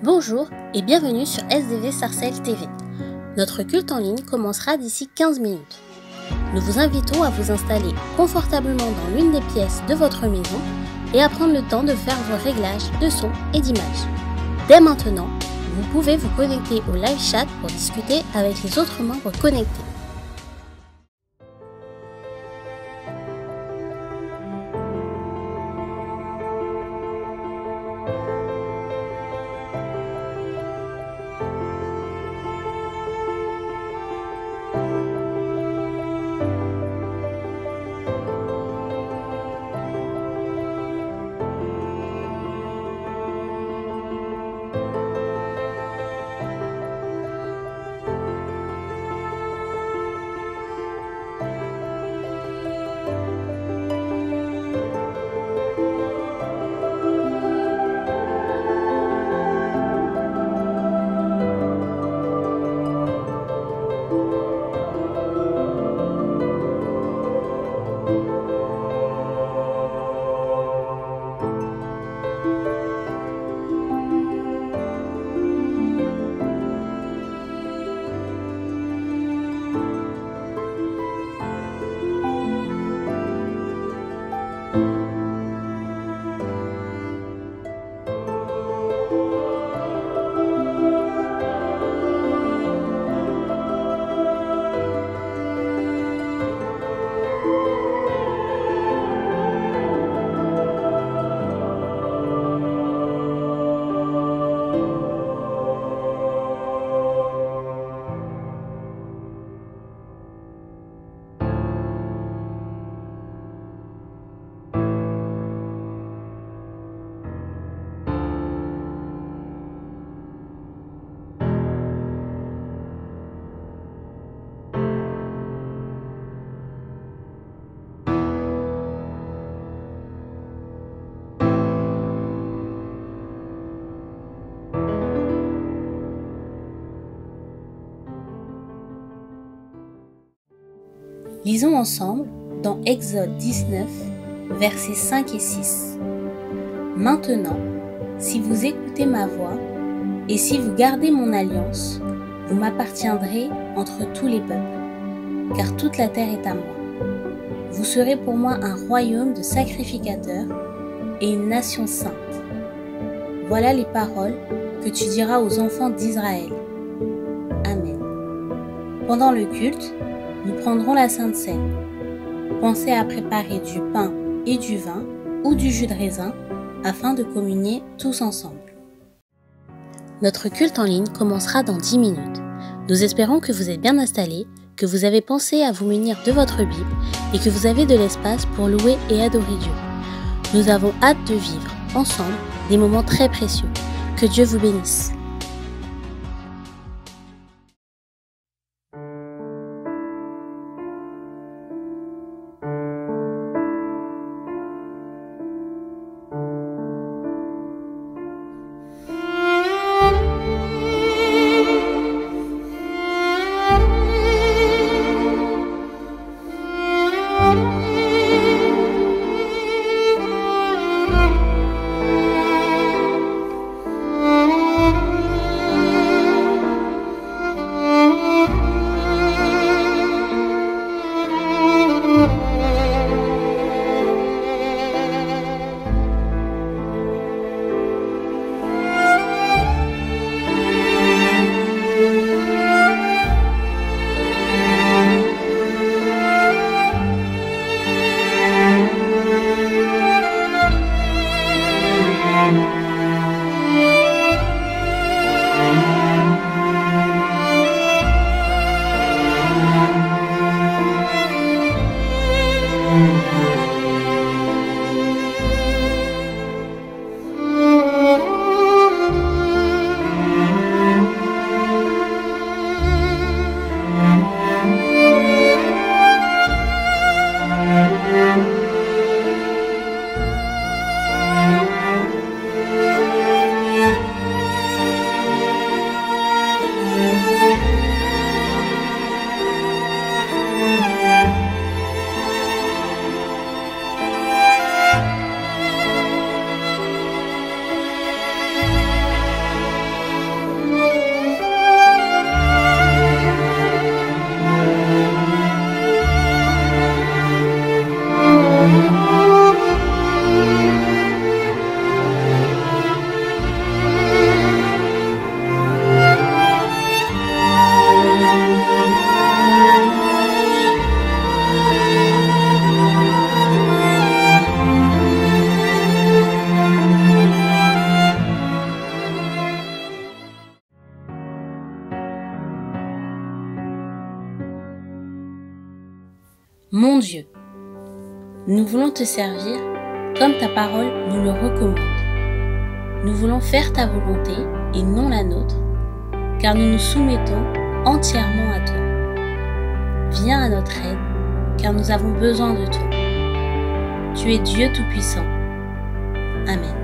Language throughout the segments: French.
Bonjour et bienvenue sur SDV Sarcelles TV. Notre culte en ligne commencera d'ici 15 minutes. Nous vous invitons à vous installer confortablement dans l'une des pièces de votre maison et à prendre le temps de faire vos réglages de son et d'image. Dès maintenant, vous pouvez vous connecter au live chat pour discuter avec les autres membres connectés. Lisons ensemble dans Exode 19, versets 5 et 6. Maintenant, si vous écoutez ma voix et si vous gardez mon alliance, vous m'appartiendrez entre tous les peuples, car toute la terre est à moi. Vous serez pour moi un royaume de sacrificateurs et une nation sainte. Voilà les paroles que tu diras aux enfants d'Israël. Amen. Pendant le culte, nous prendrons la Sainte Seine. Pensez à préparer du pain et du vin ou du jus de raisin afin de communier tous ensemble. Notre culte en ligne commencera dans 10 minutes. Nous espérons que vous êtes bien installés, que vous avez pensé à vous munir de votre Bible et que vous avez de l'espace pour louer et adorer Dieu. Nous avons hâte de vivre ensemble des moments très précieux. Que Dieu vous bénisse. Mon Dieu, nous voulons te servir comme ta parole nous le recommande. Nous voulons faire ta volonté et non la nôtre, car nous nous soumettons entièrement à toi. Viens à notre aide, car nous avons besoin de toi. Tu es Dieu Tout-Puissant. Amen.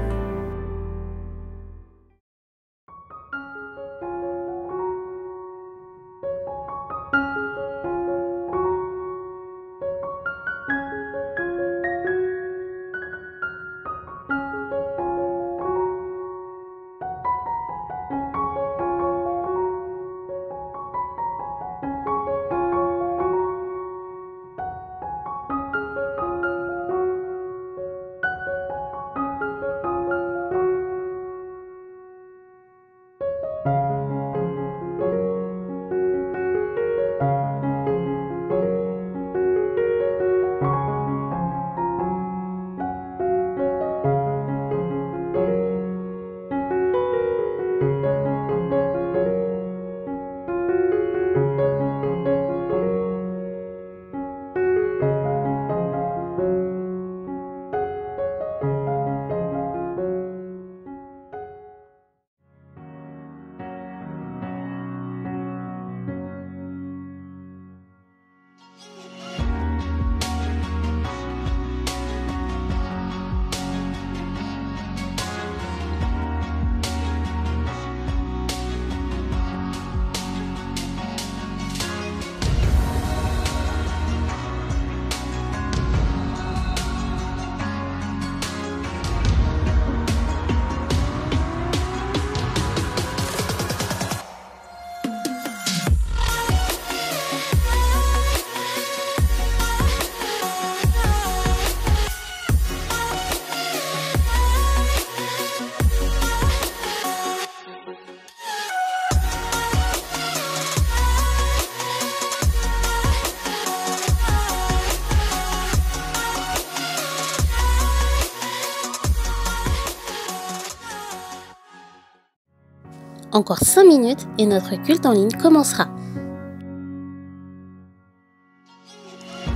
Encore 5 minutes et notre culte en ligne commencera.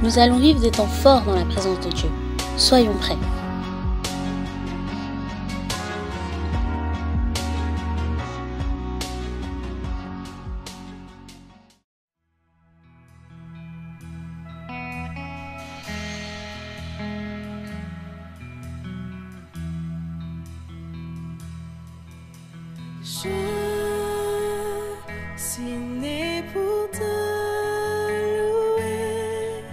Nous allons vivre des temps forts dans la présence de Dieu. Soyons prêts. Je suis né pour te louer.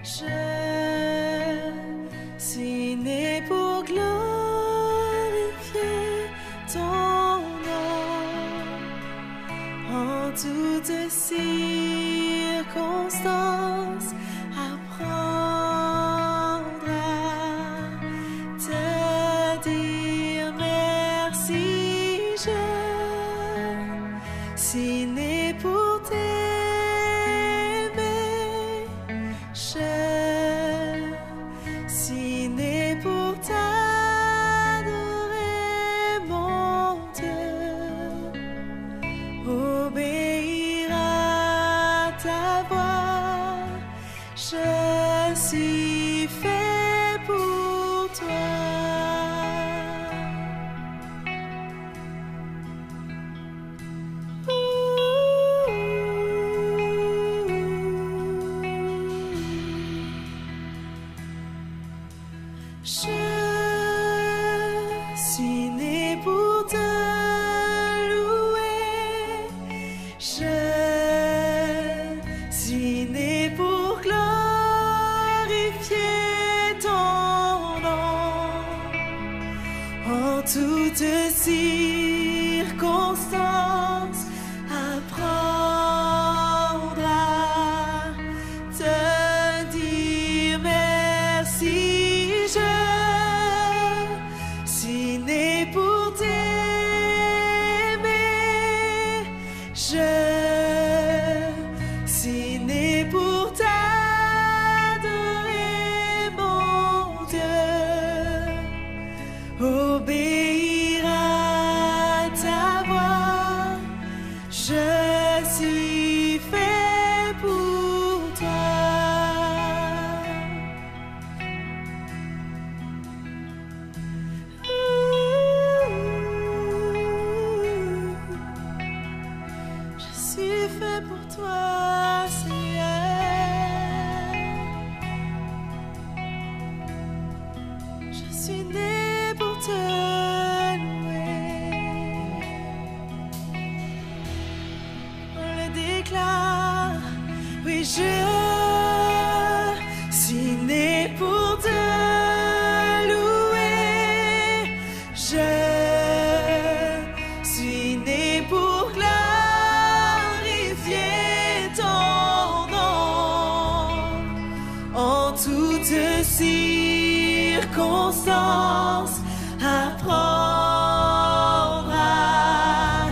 Je suis né pour glorifier ton nom en toutes circonstances. Apprendre à te dire merci. Je suis né pour t'aimer. Je suis né pour t'adorer, mon Dieu. Obéir à ta voix. Je suis fait pour toi. Je suis né pour te louer. Je suis né pour glorifier fait pour toi, Seigneur. Je suis né pour te louer. On le déclare, oui, je suis né pour te louer. Je suis né pour glorifier ton nom en toutes circonstances. Apprendre à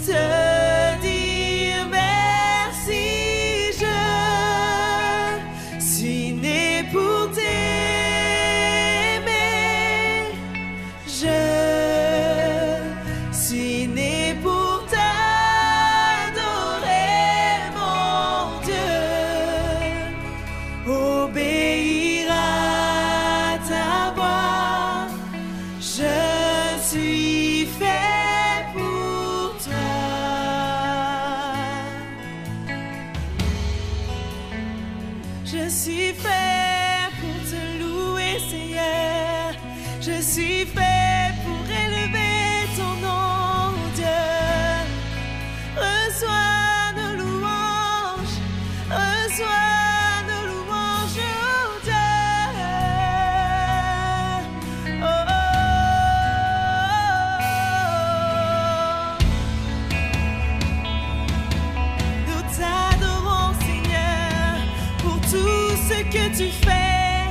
te dire merci. Je suis né pour t'aimer. Je suis né pour t'adorer, mon Dieu. Obéir à ta voix. Je suis fait pour toi. Je suis fait pour te louer, Seigneur. Je suis fait pour élever ton nom, Dieu. Reçois nos louanges, reçois nos louanges, oh Dieu. Oh, oh, oh. Nous t'adorons, Seigneur, pour tout ce que tu fais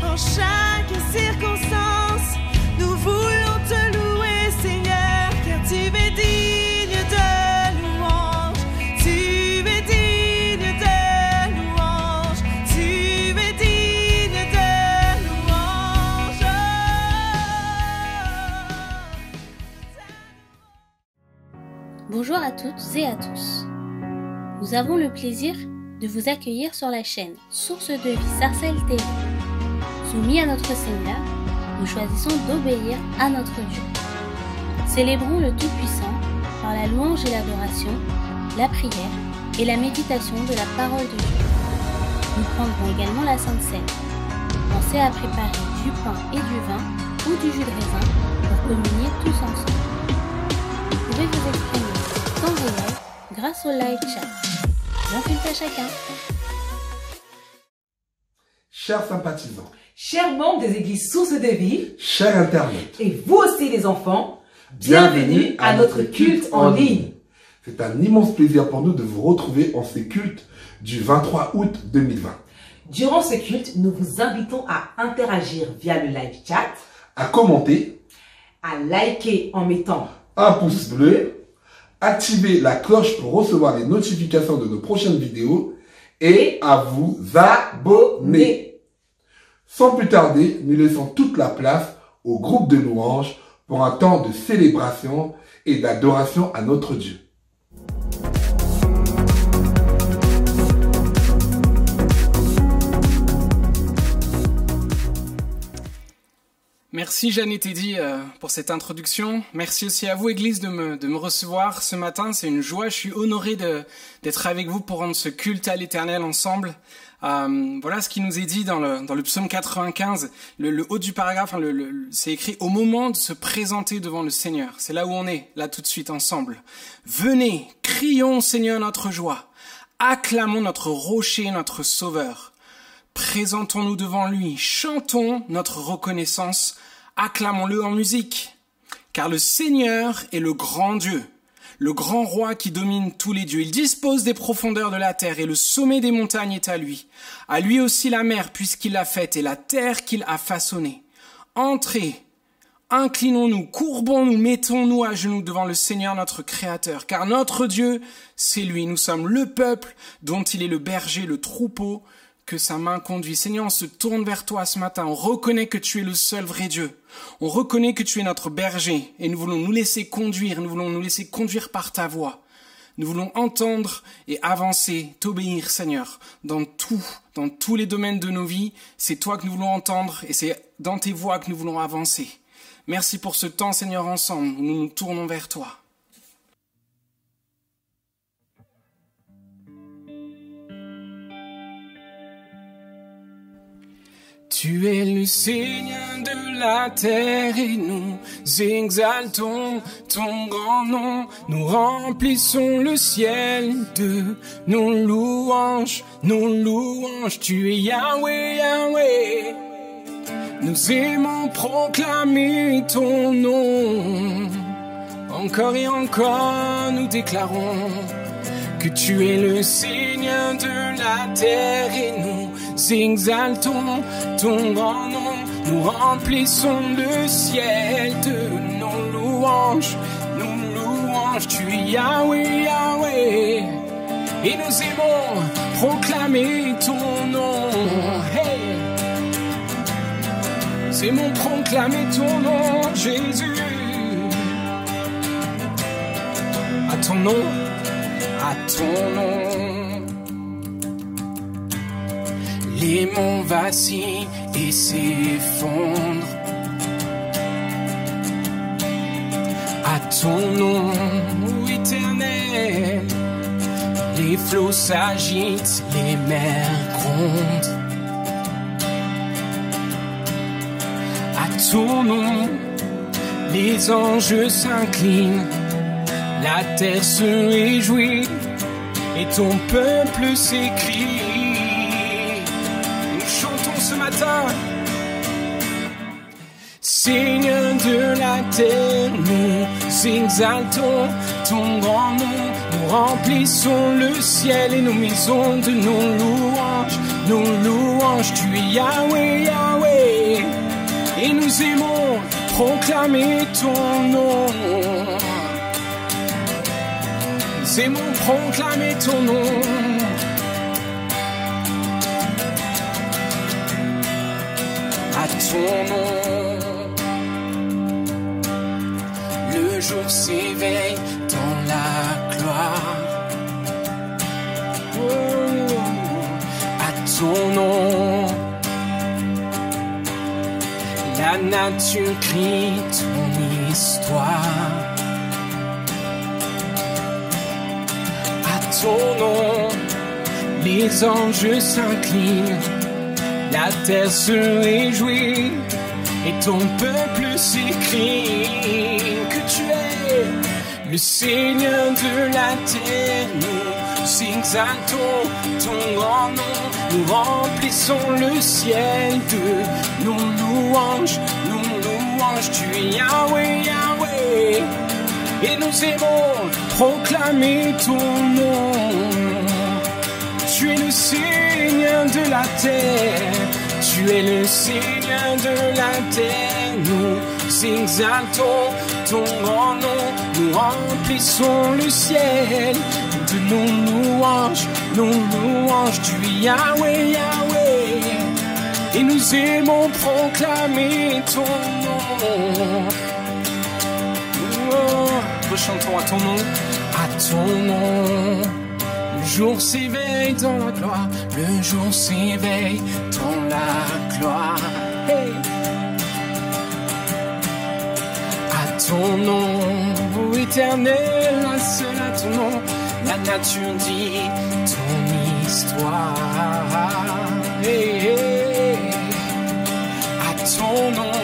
en chaque circonstance. Nous voulons te louer, Seigneur, car tu es digne de louange. Tu es digne de louange. Tu es digne de louange. Bonjour à toutes et à tous. Nous avons le plaisir de vous accueillir sur la chaîne Source de vie Sarcelles TV. Soumis à notre Seigneur, nous choisissons d'obéir à notre Dieu. Célébrons le Tout-Puissant par la louange et l'adoration, la prière et la méditation de la parole de Dieu. Nous prendrons également la Sainte Seine. Pensez à préparer du pain et du vin ou du jus de raisin pour communier tous ensemble. Vous pouvez vous exprimer en temps réel grâce au live chat. Bon culte à chacun. Chers sympathisants, Chers membres des églises Source de Vie, chers internautes, et vous aussi les enfants, bienvenue à notre culte en ligne. C'est un immense plaisir pour nous de vous retrouver en ce culte du 23 août 2020. Durant ce culte, nous vous invitons à interagir via le live chat, À commenter, à liker en mettant un pouce bleu, activer la cloche pour recevoir les notifications de nos prochaines vidéos et à vous abonner. Sans plus tarder, nous laissons toute la place au groupe de louanges pour un temps de célébration et d'adoration à notre Dieu. Merci Jeanne et Teddy pour cette introduction. Merci aussi à vous Église de me recevoir ce matin. C'est une joie, je suis honoré d'être avec vous pour rendre ce culte à l'Éternel ensemble. Voilà ce qui nous est dit dans le psaume 95, le haut du paragraphe, c'est écrit « Au moment de se présenter devant le Seigneur ». C'est là où on est, là tout de suite ensemble. « Venez, crions Seigneur notre joie, acclamons notre rocher, notre sauveur. Présentons-nous devant lui, chantons notre reconnaissance, acclamons-le en musique. Car le Seigneur est le grand Dieu, le grand roi qui domine tous les dieux. Il dispose des profondeurs de la terre et le sommet des montagnes est à lui. À lui aussi la mer puisqu'il l'a faite et la terre qu'il a façonnée. Entrez, inclinons-nous, courbons-nous, mettons-nous à genoux devant le Seigneur notre Créateur. Car notre Dieu, c'est lui. Nous sommes le peuple dont il est le berger, le troupeau que sa main conduit. Seigneur, on se tourne vers toi ce matin. On reconnaît que tu es le seul vrai Dieu. On reconnaît que tu es notre berger et nous voulons nous laisser conduire. Nous voulons nous laisser conduire par ta voix. Nous voulons entendre et avancer, t'obéir, Seigneur, dans tous les domaines de nos vies. C'est toi que nous voulons entendre et c'est dans tes voies que nous voulons avancer. Merci pour ce temps, Seigneur, ensemble, où nous nous tournons vers toi. Tu es le Seigneur de la terre et nous exaltons ton grand nom. Nous remplissons le ciel de nos louanges, nos louanges. Tu es Yahweh, Yahweh. Nous aimons proclamer ton nom. Encore et encore nous déclarons que tu es le Seigneur de la terre et nous exaltons ton grand nom. Nous remplissons le ciel de nos louanges, nos louanges. Tu es Yahweh, Yahweh. Et nous aimons proclamer ton nom. Hey! Nous aimons proclamer ton nom, Jésus. À ton nom, à ton nom. Les monts vacillent et s'effondrent. À ton nom, éternel, les flots s'agitent, les mers grondent. À ton nom, les anges s'inclinent. La terre se réjouit et ton peuple s'écrie. Nous chantons ce matin. Seigneur de la terre, nous exaltons ton grand nom. Nous remplissons le ciel et nos maisons de nos louanges. Nos louanges, tu es Yahweh, Yahweh. Et nous aimons proclamer ton nom. Nous aimons proclamer ton nom. À ton nom, le jour s'éveille dans la gloire. Oh, à ton nom, la nature crie ton histoire. À ton nom, les anges s'inclinent, la terre se réjouit et ton peuple s'écrie que tu es le Seigneur de la terre. Nous exaltons ton grand nom, nous remplissons le ciel de nos louanges, nos louanges. Tu es Yahweh, Yahweh. Et nous aimons proclamer ton nom. Tu es le Seigneur de la terre. Tu es le Seigneur de la terre. Nous exaltons ton grand nom. Nous remplissons le ciel de nos louanges, nos louanges. Tu es Yahweh, Yahweh. Et nous aimons proclamer ton nom. Rechantons à ton nom, à ton nom. Le jour s'éveille dans la gloire, le jour s'éveille dans la gloire. Hey. À ton nom, ô éternel, un seul à ton nom, la nature dit ton histoire. Hey, hey. À ton nom,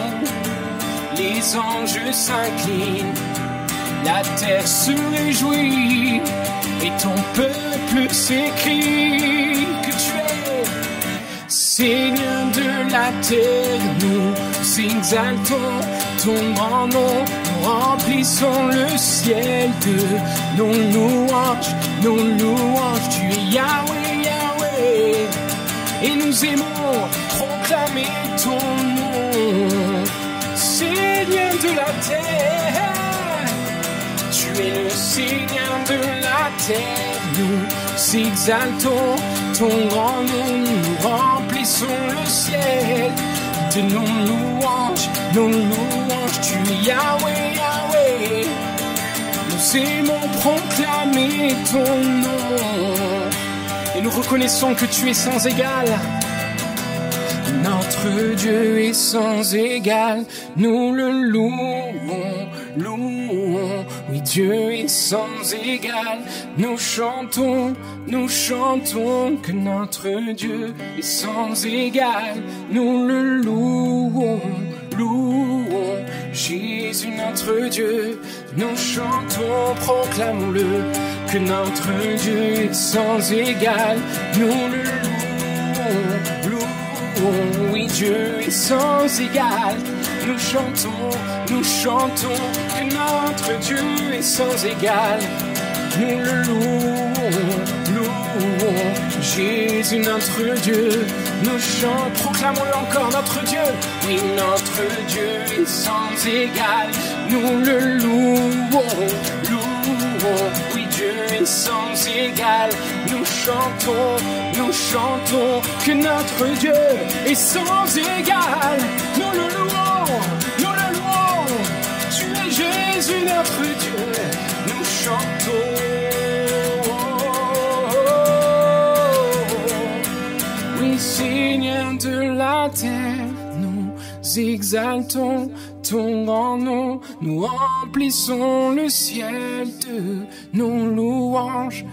les anges s'inclinent. La terre se réjouit et ton peuple s'écrie que tu es Seigneur de la terre. Nous exaltons ton grand nom, nous remplissons le ciel de nos louanges, nos louanges. Tu es Yahweh, Yahweh. Et nous aimons proclamer ton nom, Seigneur de la terre. Tu es le Seigneur de la terre, nous exaltons ton grand nom, nous remplissons le ciel de nos louanges, nos louanges. Tu es Yahweh, Yahweh, nous aimons proclamer ton nom, et nous reconnaissons que tu es sans égal. Notre Dieu est sans égal, nous le louons, louons. Oui, Dieu est sans égal, nous chantons que notre Dieu est sans égal, nous le louons, louons. Jésus notre Dieu, nous chantons, proclamons-le, que notre Dieu est sans égal, nous le louons, louons. Oui, Dieu est sans égal, nous chantons que notre Dieu est sans égal, nous le louons, louons. Jésus notre Dieu, nous chantons, proclamons-le encore, notre Dieu, oui, notre Dieu est sans égal, nous le louons, louons. Oui, Dieu est sans égal, nous chantons que notre Dieu est sans égal, nous le louons, tu es Jésus notre Dieu, nous chantons. Oui, Seigneur de la terre, nous exaltons ton grand nom, nous remplissons le ciel de nos louanges,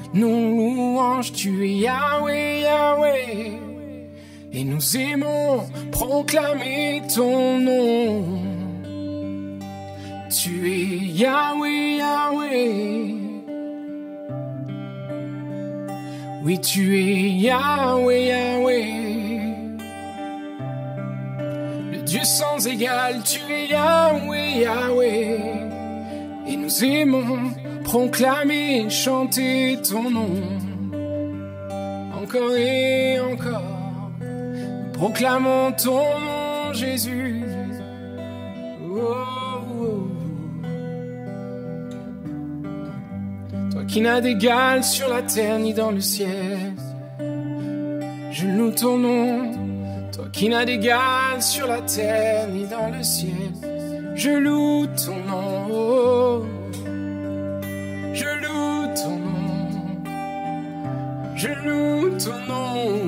tu es Yahweh, Yahweh, et nous aimons proclamer ton nom. Tu es Yahweh, Yahweh, oui, tu es Yahweh, Yahweh. Dieu sans égal, tu es Yahweh, Yahweh, et nous aimons proclamer, chanter ton nom. Encore et encore, nous proclamons ton nom, Jésus. Oh, oh. Toi qui n'as d'égal sur la terre ni dans le ciel, je loue ton nom. Toi qui n'as d'égal sur la terre ni dans le ciel, je loue ton nom, oh, je loue ton nom, je loue ton nom.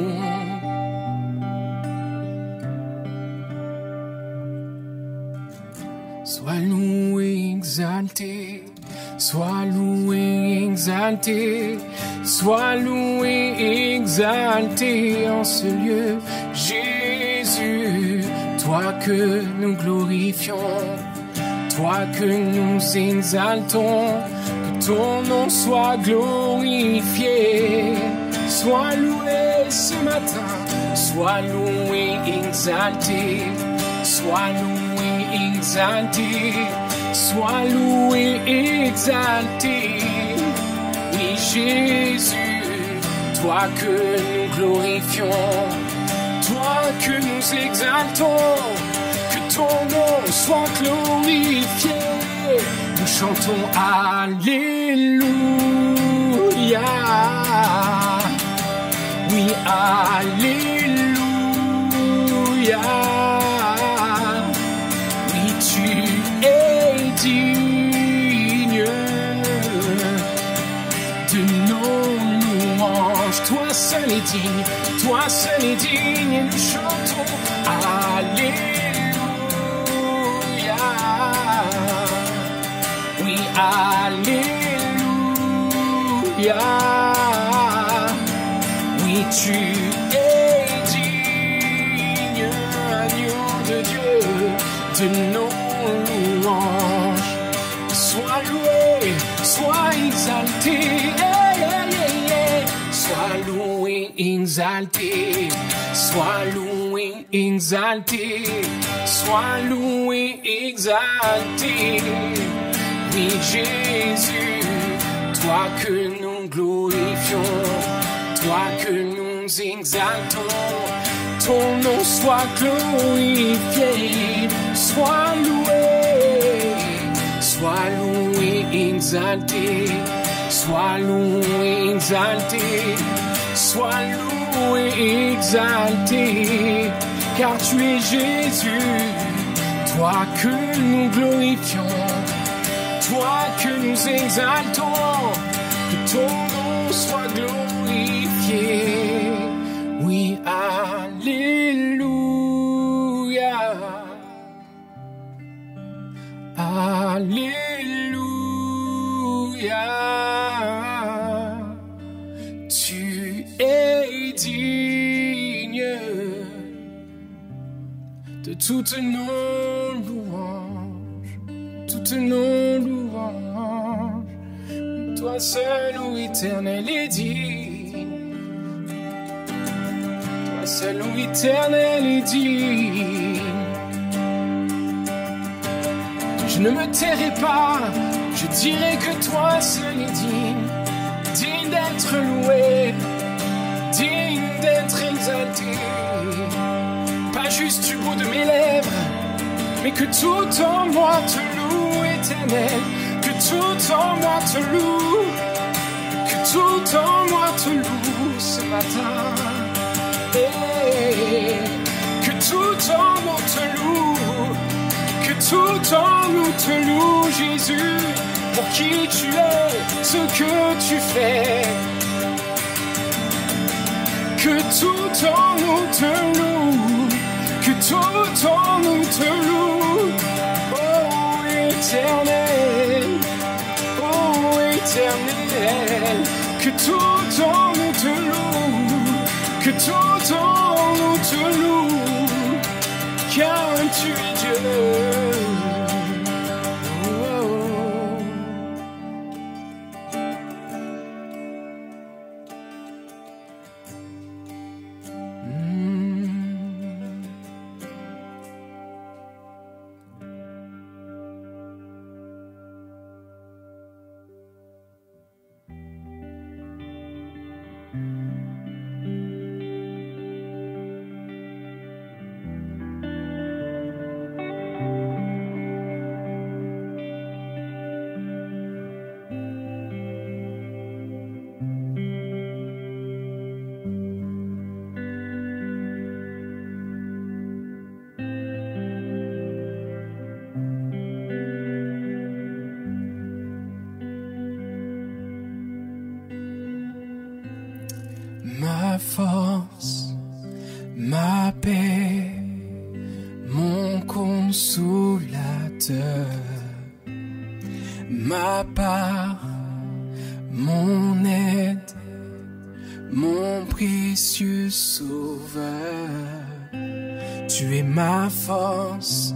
Sois loué, exalté, sois loué, exalté, sois loué, exalté en ce lieu, Jésus, toi que nous glorifions, toi que nous exaltons, que ton nom soit glorifié, sois loué ce matin, sois loué, exalté, sois loué, exalté, sois loué, exalté. Oui, Jésus, toi que nous glorifions, toi que nous exaltons, que ton nom soit glorifié. Nous chantons Alléluia. Oui, Alléluia. Oui, tu es digne de nos louanges. Toi seul est digne, toi seul est digne. Et nous chantons Alléluia. Oui, Alléluia. Oui, tu es digne, agneau de Dieu, de nos louanges. Sois loué, sois exalté, yeah, yeah, yeah, yeah. Sois loué, exalté, sois loué, exalté, sois loué, exalté. Oui, Jésus, toi que nous glorifions, toi que nous exaltons, ton nom soit glorifié, sois loué, exalté, sois loué, exalté, sois loué, exalté, car tu es Jésus, toi que nous glorifions, toi que nous exaltons, que ton nom soit glorifié. Oui, Alléluia. Alléluia. Tu es digne de toutes nos louanges, toutes nos louanges. Toi seul, ô Éternel, est digne. Toi seul, ô Éternel, est digne. Je ne me tairai pas, je dirai que toi seul est digne, digne d'être loué, digne d'être exalté. Pas juste du bout de mes lèvres, mais que tout en moi te loue, Éternel. Que tout en moi te loue, que tout en moi te loue ce matin. Et que tout en nous te loue, que tout en nous te loue, Jésus, pour qui tu es, ce que tu fais. Que tout en nous te loue, que tout en nous te loue, oh Éternel, oh Éternel. Que tout en nous te loue, que tout en nous te loue, car tu es Dieu. Ma force, ma paix, mon consolateur, ma part, mon aide, mon précieux sauveur. Tu es ma force,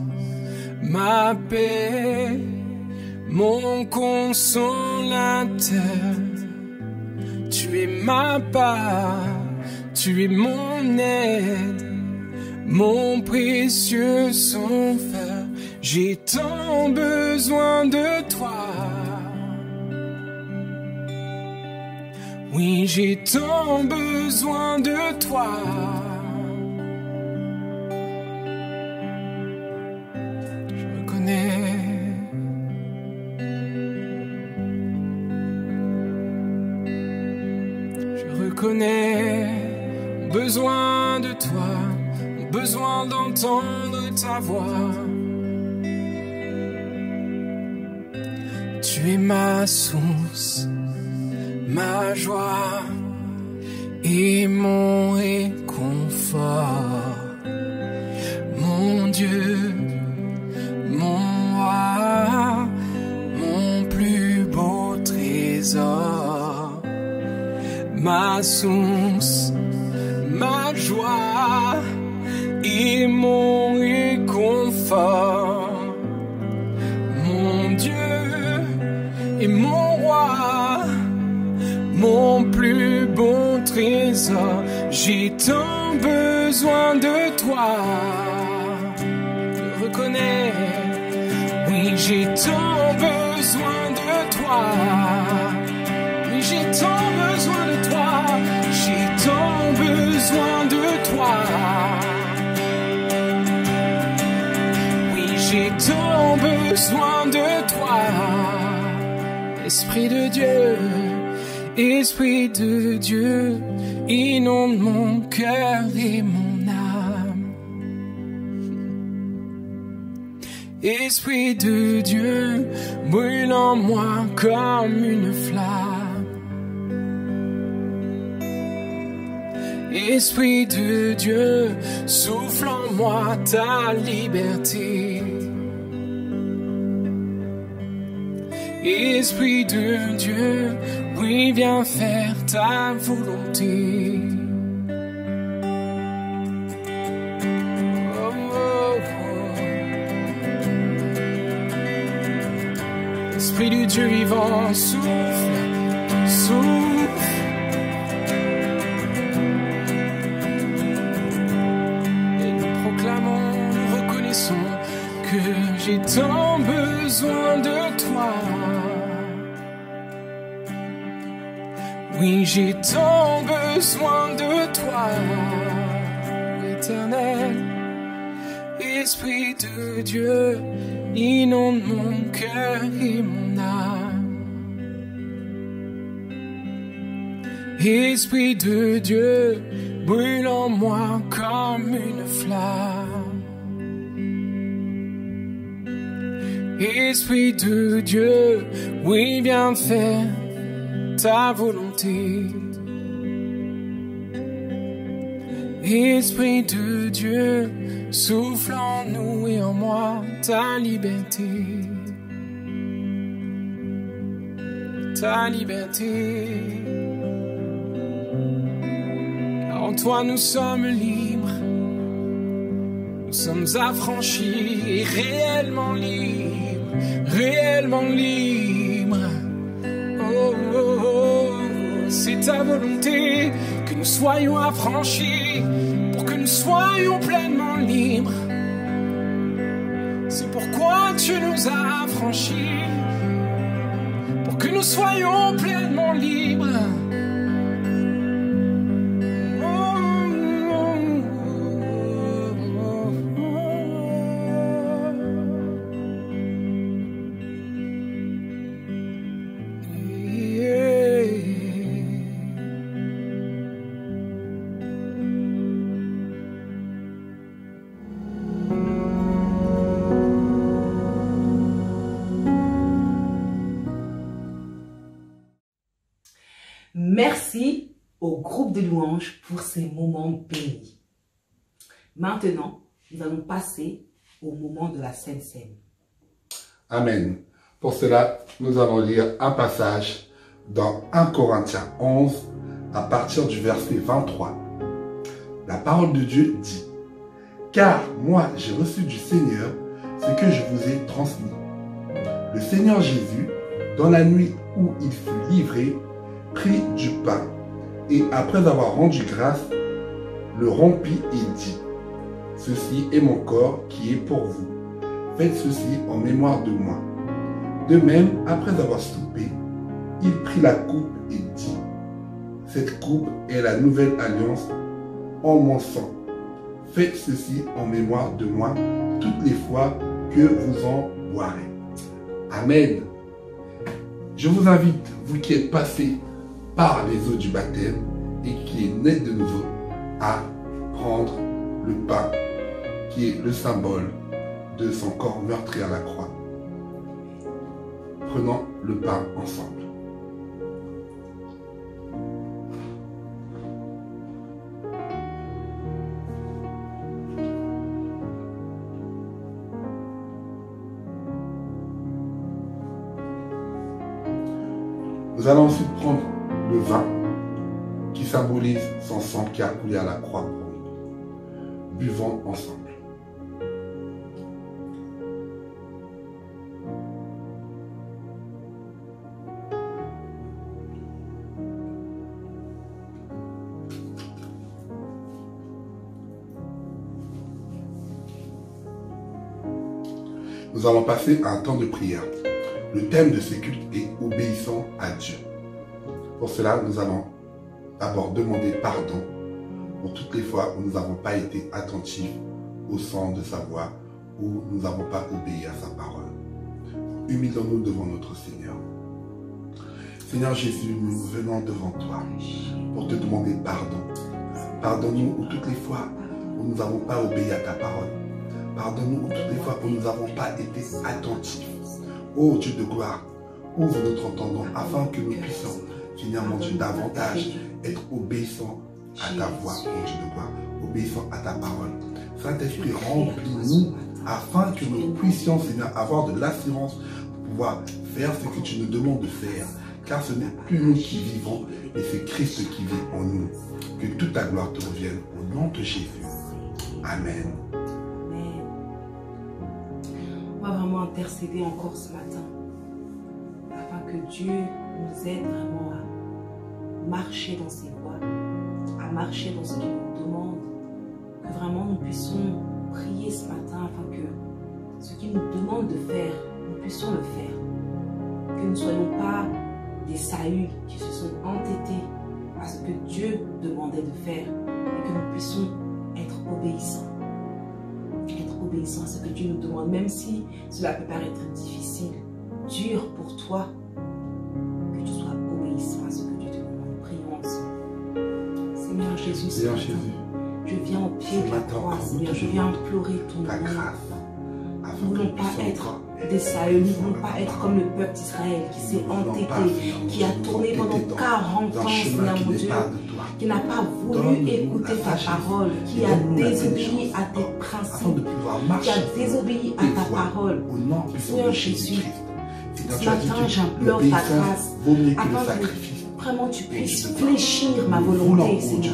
ma paix, mon consolateur. Tu es ma part, tu es mon aide, mon précieux sauveur. J'ai tant besoin de toi. Oui, j'ai tant besoin de toi. Je reconnais. Connais besoin de toi, besoin d'entendre ta voix. Tu es ma source, ma joie et mon réconfort. Mon Dieu, mon roi, mon plus beau trésor. Ma source, ma joie et mon réconfort. Mon Dieu et mon roi, mon plus bon trésor. J'ai tant besoin de toi. Je reconnais, oui, j'ai tant besoin de toi. Oui, j'ai tant besoin de toi. J'ai tant besoin de toi. Oui, j'ai tant besoin de toi. Esprit de Dieu, Esprit de Dieu, inonde mon cœur et mon âme. Esprit de Dieu, brûle en moi comme une flamme. Esprit de Dieu, souffle en moi ta liberté. Esprit de Dieu, oui, viens faire ta volonté. Oh, oh, oh. Esprit du Dieu vivant, souffle, souffle. Et nous proclamons, nous reconnaissons que j'ai tant besoin de toi. Oui, j'ai tant besoin de toi, Éternel. Esprit de Dieu, inonde mon cœur et mon âme. Esprit de Dieu, brûle en moi comme une flamme. Esprit de Dieu, oui, viens faire ta volonté. Esprit de Dieu, souffle en nous et en moi ta liberté. Ta liberté. Car en toi nous sommes libres. Nous sommes affranchis et réellement libres. Réellement libres. Oh, oh, oh, c'est ta volonté que nous soyons affranchis pour que nous soyons pleinement libres. C'est pourquoi tu nous as affranchis pour que nous soyons pleinement libres. Merci au groupe de louanges pour ces moments bénis. Maintenant, nous allons passer au moment de la Sainte Seine. Amen. Pour cela, nous allons lire un passage dans 1 Corinthiens 11 à partir du verset 23. La parole de Dieu dit: Car moi j'ai reçu du Seigneur ce que je vous ai transmis. Le Seigneur Jésus, dans la nuit où il fut livré, prit du pain, et après avoir rendu grâce, le rompit et dit: Ceci est mon corps qui est pour vous. Faites ceci en mémoire de moi. De même, après avoir soupé, il prit la coupe et dit: Cette coupe est la nouvelle alliance en mon sang. Faites ceci en mémoire de moi toutes les fois que vous en boirez. Amen. Je vous invite, vous qui êtes passés par les eaux du baptême et qui est né de nouveau, à prendre le pain qui est le symbole de son corps meurtri à la croix. Prenons le pain ensemble. Nous allons ensuite prendre le vin qui symbolise son sang qui a coulé à la croix pour nous. Buvons ensemble. Nous allons passer à un temps de prière. Le thème de ce culte est obéissant à Dieu. Pour cela, nous allons d'abord demander pardon pour toutes les fois où nous n'avons pas été attentifs au son de sa voix, où nous n'avons pas obéi à sa parole. Humilions-nous devant notre Seigneur. Seigneur Jésus, nous venons devant toi pour te demander pardon. Pardonne-nous toutes les fois où nous n'avons pas obéi à ta parole. Pardonne-nous toutes les fois où nous n'avons pas été attentifs. Ô Dieu de gloire, ouvre notre entendement afin que nous puissions, Seigneur mon Dieu, davantage être obéissants à ta voix, ô Dieu de gloire, obéissants à ta parole. Saint-Esprit, remplis-nous afin que nous puissions, Seigneur, avoir de l'assurance pour pouvoir faire ce que tu nous demandes de faire. Car ce n'est plus nous qui vivons, mais c'est Christ qui vit en nous. Que toute ta gloire te revienne au nom de Jésus. Amen. Amen. On va vraiment intercéder encore ce matin, afin que Dieu nous aide vraiment à marcher dans ses voies, à marcher dans ce qu'il nous demande, que vraiment nous puissions prier ce matin afin que ce qu'il nous demande de faire, nous puissions le faire. Que nous ne soyons pas des Saül qui se sont entêtés à ce que Dieu demandait de faire et que nous puissions être obéissants. Être obéissants à ce que Dieu nous demande, même si cela peut paraître difficile, dur pour toi, que tu sois obéissant à ce que Dieu te demande. Prions ensemble. Seigneur Jésus, ce matin, je viens au pied de la croix, Seigneur, je viens implorer ton nom. Nous ne voulons pas être des Saül, nous ne voulons pas être comme le peuple d'Israël qui s'est entêté, qui a tourné pendant 40 ans, Seigneur mon Dieu, qui n'a pas voulu écouter ta parole, qui a désobéi à tes principes, qui a désobéi à ta parole. Seigneur Jésus, ce matin j'implore ta grâce afin que vraiment tu puisses fléchir ma volonté, Seigneur.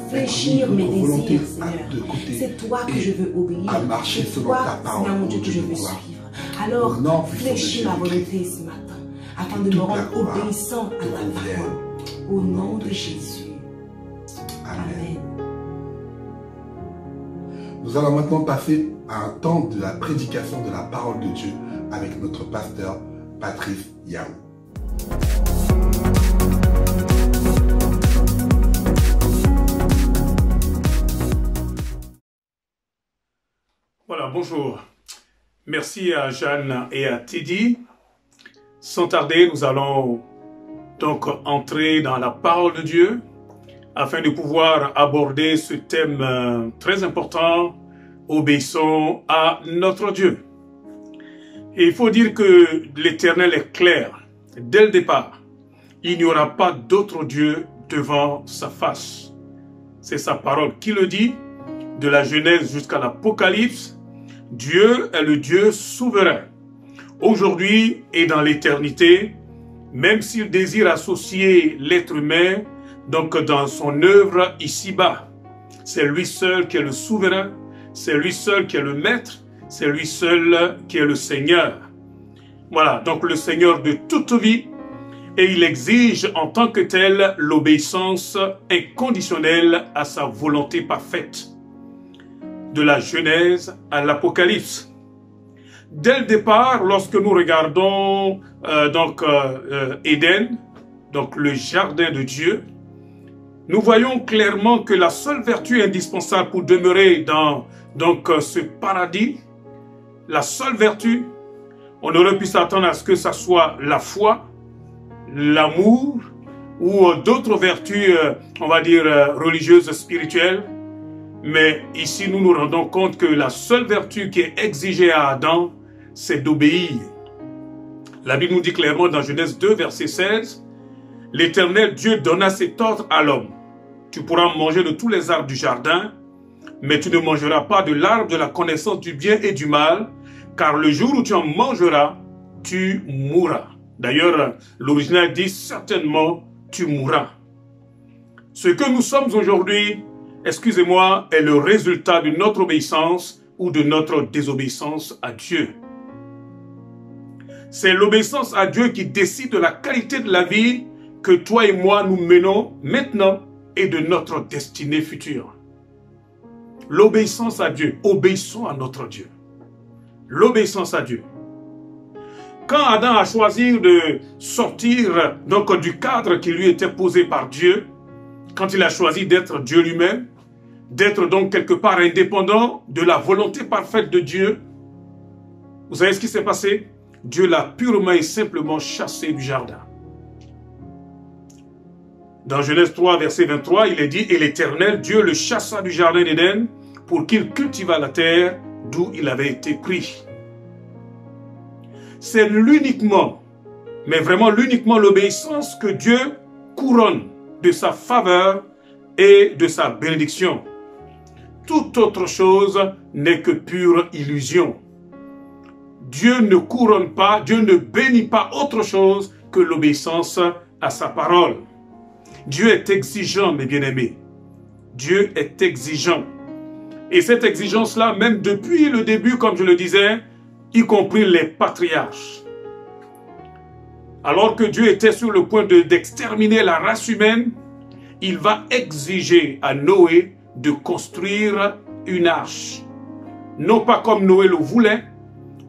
Fléchir mes désirs, Seigneur. C'est toi que je veux obéir. C'est toi, Seigneur mon Dieu, que je veux suivre. Alors, fléchis ma volonté ce matin, afin de me rendre obéissant à ta parole. Au nom de Jésus. Amen. Nous allons maintenant passer à un temps de la prédication de la parole de Dieu avec notre pasteur Patrice Yao. Voilà, bonjour. Merci à Jeanne et à Teddy. Sans tarder, nous allons donc entrer dans la parole de Dieu afin de pouvoir aborder ce thème très important, obéissons à notre Dieu. Et il faut dire que l'Éternel est clair. Dès le départ, il n'y aura pas d'autre Dieu devant sa face. C'est sa parole qui le dit, de la Genèse jusqu'à l'Apocalypse. Dieu est le Dieu souverain. Aujourd'hui et dans l'éternité, même s'il désire associer l'être humain donc dans son œuvre ici-bas, c'est lui seul qui est le souverain, c'est lui seul qui est le maître, c'est lui seul qui est le Seigneur. Voilà, donc le Seigneur de toute vie, et il exige en tant que tel l'obéissance inconditionnelle à sa volonté parfaite. De la Genèse à l'Apocalypse. Dès le départ, lorsque nous regardons Éden, donc le jardin de Dieu, nous voyons clairement que la seule vertu indispensable pour demeurer dans ce paradis, la seule vertu, on aurait pu s'attendre à ce que ça soit la foi, l'amour ou d'autres vertus, on va dire, religieuses, spirituelles. Mais ici, nous nous rendons compte que la seule vertu qui est exigée à Adam, c'est d'obéir. La Bible nous dit clairement dans Genèse 2, verset 16, « L'Éternel Dieu donna cet ordre à l'homme. Tu pourras manger de tous les arbres du jardin, mais tu ne mangeras pas de l'arbre de la connaissance du bien et du mal, car le jour où tu en mangeras, tu mourras. » D'ailleurs, l'original dit « certainement, tu mourras. » Ce que nous sommes aujourd'hui, excusez-moi, est le résultat de notre obéissance ou de notre désobéissance à Dieu. C'est l'obéissance à Dieu qui décide de la qualité de la vie que toi et moi nous menons maintenant et de notre destinée future. L'obéissance à Dieu, obéissons à notre Dieu. L'obéissance à Dieu. Quand Adam a choisi de sortir donc du cadre qui lui était posé par Dieu, quand il a choisi d'être Dieu lui-même, d'être donc quelque part indépendant de la volonté parfaite de Dieu, vous savez ce qui s'est passé? Dieu l'a purement et simplement chassé du jardin. Dans Genèse 3, verset 23, il est dit « Et l'Éternel, Dieu le chassa du jardin d'Éden pour qu'il cultivât la terre d'où il avait été pris. » C'est l'uniquement, mais vraiment l'uniquement l'obéissance que Dieu couronne de sa faveur et de sa bénédiction. Toute autre chose n'est que pure illusion. Dieu ne couronne pas, Dieu ne bénit pas autre chose que l'obéissance à sa parole. Dieu est exigeant, mes bien-aimés. Dieu est exigeant. Et cette exigence-là, même depuis le début, comme je le disais, y compris les patriarches. Alors que Dieu était sur le point d'exterminer la race humaine, il va exiger à Noé de construire une arche. Non pas comme Noé le voulait,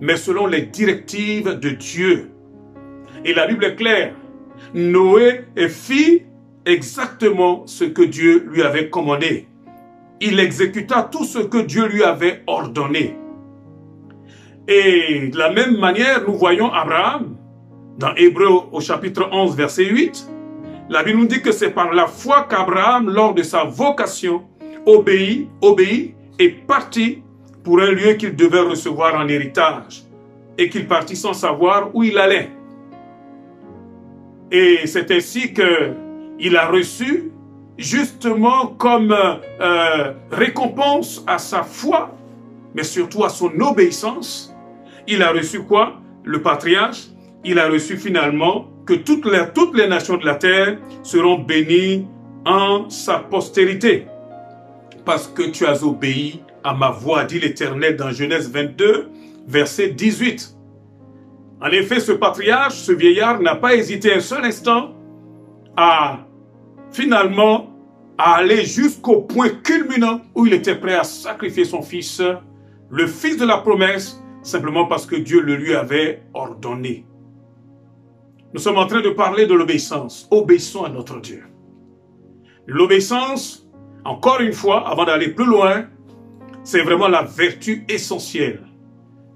mais selon les directives de Dieu. Et la Bible est claire. Noé fit exactement ce que Dieu lui avait commandé. Il exécuta tout ce que Dieu lui avait ordonné. Et de la même manière, nous voyons Abraham, dans Hébreux au chapitre 11, verset 8, la Bible nous dit que c'est par la foi qu'Abraham, lors de sa vocation, obéit et partit pour un lieu qu'il devait recevoir en héritage, et qu'il partit sans savoir où il allait. Et c'est ainsi qu'il a reçu, justement comme récompense à sa foi, mais surtout à son obéissance, il a reçu quoi? Le patriarche, il a reçu finalement que toutes les nations de la terre seront bénies en sa postérité. Parce que tu as obéi à ma voix, dit l'Éternel dans Genèse 22, verset 18. En effet, ce patriarche, ce vieillard, n'a pas hésité un seul instant à finalement aller jusqu'au point culminant où il était prêt à sacrifier son fils, le fils de la promesse, simplement parce que Dieu le lui avait ordonné. Nous sommes en train de parler de l'obéissance. Obéissons à notre Dieu. L'obéissance, encore une fois, avant d'aller plus loin, c'est vraiment la vertu essentielle.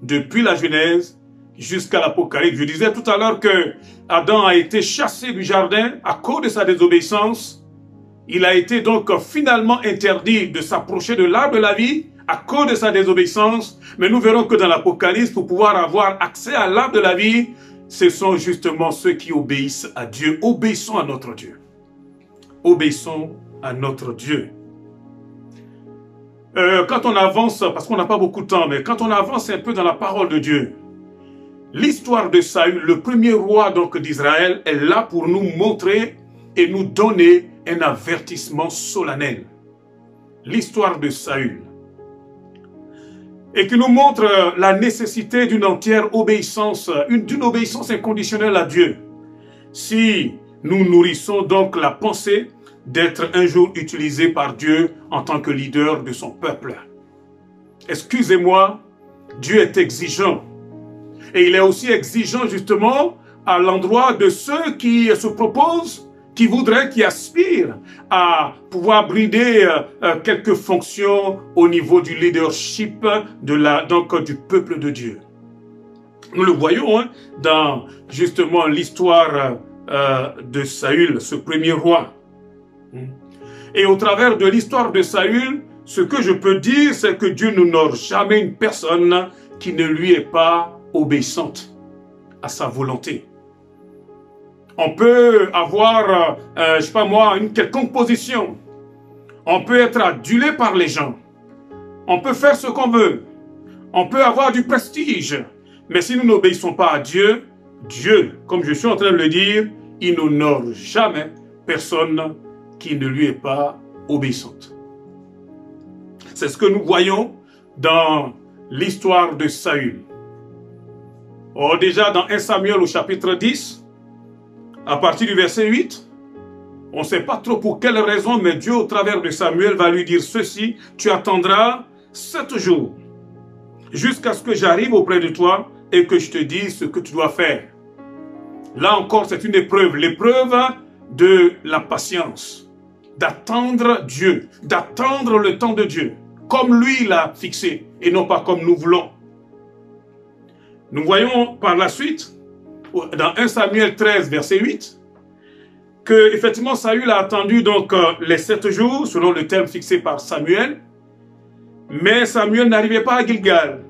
Depuis la Genèse jusqu'à l'Apocalypse. Je disais tout à l'heure que Adam a été chassé du jardin à cause de sa désobéissance. Il a été donc finalement interdit de s'approcher de l'arbre de la vie à cause de sa désobéissance. Mais nous verrons que dans l'Apocalypse, pour pouvoir avoir accès à l'arbre de la vie, ce sont justement ceux qui obéissent à Dieu. Obéissons à notre Dieu. Obéissons à notre Dieu. Quand on avance, parce qu'on n'a pas beaucoup de temps, mais quand on avance un peu dans la parole de Dieu, l'histoire de Saül, le premier roi donc d'Israël, est là pour nous montrer et nous donner un avertissement solennel. L'histoire de Saül. Et qui nous montre la nécessité d'une entière obéissance, d'une obéissance inconditionnelle à Dieu. Si nous nourrissons donc la pensée d'être un jour utilisé par Dieu en tant que leader de son peuple. Excusez-moi, Dieu est exigeant. Et il est aussi exigeant justement à l'endroit de ceux qui se proposent, qui voudraient, qui aspirent à pouvoir brider quelques fonctions au niveau du leadership du peuple de Dieu. Nous le voyons dans justement l'histoire de Saül, ce premier roi. Et au travers de l'histoire de Saül, ce que je peux dire, c'est que Dieu n'honore jamais une personne qui ne lui est pas obéissante à sa volonté. On peut avoir, je sais pas moi, une quelconque position. On peut être adulé par les gens. On peut faire ce qu'on veut. On peut avoir du prestige. Mais si nous n'obéissons pas à Dieu, Dieu, comme je suis en train de le dire, il n'honore jamais personne qui ne lui est pas obéissante. C'est ce que nous voyons dans l'histoire de Saül. Or, déjà dans 1 Samuel au chapitre 10, à partir du verset 8, on ne sait pas trop pour quelle raison, mais Dieu, au travers de Samuel, va lui dire ceci: tu attendras 7 jours, jusqu'à ce que j'arrive auprès de toi et que je te dise ce que tu dois faire. Là encore, c'est une épreuve, l'épreuve de la patience, d'attendre Dieu, d'attendre le temps de Dieu, comme lui l'a fixé, et non pas comme nous voulons. Nous voyons par la suite, dans 1 Samuel 13, verset 8, que effectivement Saül a attendu donc les 7 jours, selon le terme fixé par Samuel, mais Samuel n'arrivait pas à Gilgal,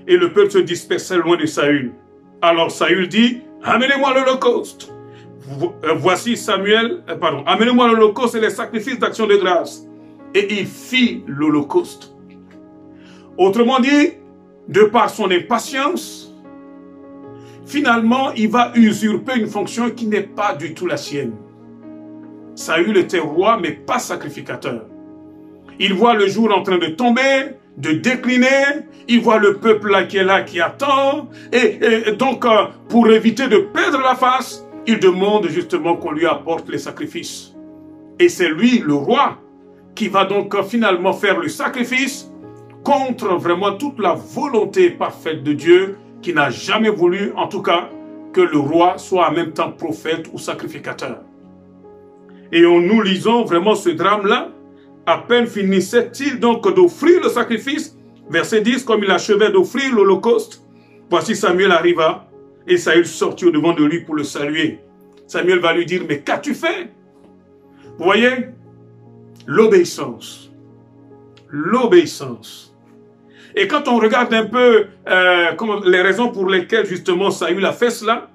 et le peuple se dispersait loin de Saül. Alors Saül dit: amenez-moi l'holocauste. Voici Samuel, amenez-moi l'holocauste et les sacrifices d'action de grâce. Et il fit l'holocauste. Autrement dit, de par son impatience, finalement, il va usurper une fonction qui n'est pas du tout la sienne. Saül était roi, mais pas sacrificateur. Il voit le jour en train de tomber, de décliner. Il voit le peuple là, qui attend. Et donc, pour éviter de perdre la face, il demande justement qu'on lui apporte les sacrifices. Et c'est lui, le roi, qui va donc finalement faire le sacrifice contre vraiment toute la volonté parfaite de Dieu, qui n'a jamais voulu, en tout cas, que le roi soit en même temps prophète ou sacrificateur. Et nous lisons vraiment ce drame-là. À peine finissait-il donc d'offrir le sacrifice, verset 10, comme il achevait d'offrir l'holocauste, voici Samuel arriva, et Saül sortit au-devant de lui pour le saluer. Samuel va lui dire, mais qu'as-tu fait? Vous voyez, l'obéissance. L'obéissance. Et quand on regarde un peu les raisons pour lesquelles justement Saül a fait cela,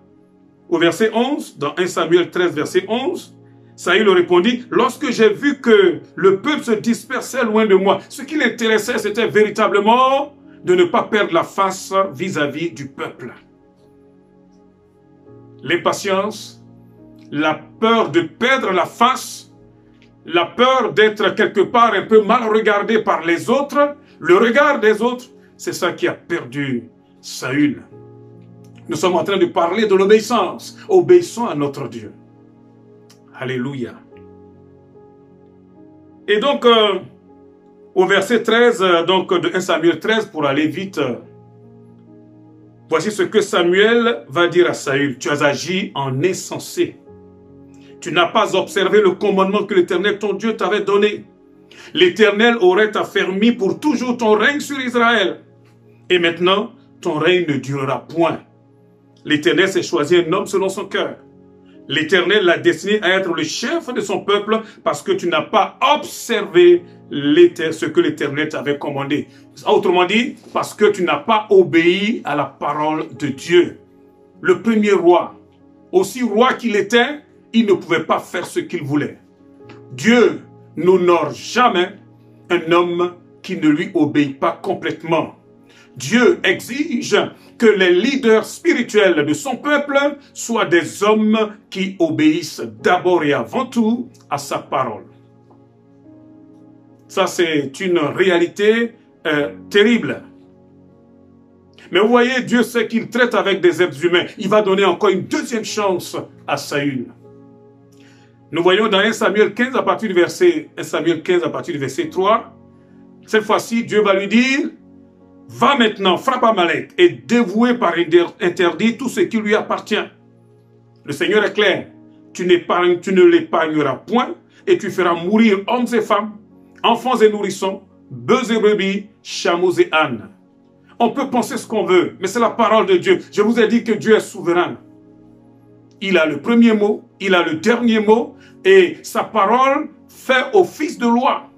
au verset 11, dans 1 Samuel 13, verset 11, Saül répondit, lorsque j'ai vu que le peuple se dispersait loin de moi, ce qui l'intéressait, c'était véritablement de ne pas perdre la face vis-à-vis du peuple. L'impatience, la peur de perdre la face, la peur d'être quelque part un peu mal regardé par les autres, le regard des autres, c'est ça qui a perdu Saül. Nous sommes en train de parler de l'obéissance. Obéissons à notre Dieu. Alléluia. Et donc, au verset 13 donc de 1 Samuel 13, pour aller vite, voici ce que Samuel va dire à Saül. Tu as agi en insensé. Tu n'as pas observé le commandement que l'Éternel, ton Dieu, t'avait donné. L'Éternel aurait affermi pour toujours ton règne sur Israël. Et maintenant, ton règne ne durera point. L'Éternel s'est choisi un homme selon son cœur. L'Éternel l'a destiné à être le chef de son peuple parce que tu n'as pas observé ce que l'Éternel t'avait commandé. Autrement dit, parce que tu n'as pas obéi à la parole de Dieu. Le premier roi, aussi roi qu'il était, il ne pouvait pas faire ce qu'il voulait. Dieu n'honore jamais un homme qui ne lui obéit pas complètement. Dieu exige que les leaders spirituels de son peuple soient des hommes qui obéissent d'abord et avant tout à sa parole. Ça, c'est une réalité terrible. Mais vous voyez, Dieu sait qu'il traite avec des êtres humains. Il va donner encore une deuxième chance à Saül. Nous voyons dans 1 Samuel 15 à partir du verset 3, cette fois-ci, Dieu va lui dire, va maintenant, frappe Amalek et dévouer par interdit tout ce qui lui appartient. Le Seigneur est clair, tu ne l'épargneras point et tu feras mourir hommes et femmes, enfants et nourrissons, bœufs et brebis, chameaux et ânes. On peut penser ce qu'on veut, mais c'est la parole de Dieu. Je vous ai dit que Dieu est souverain. Il a le premier mot, il a le dernier mot, et sa parole fait office de loi.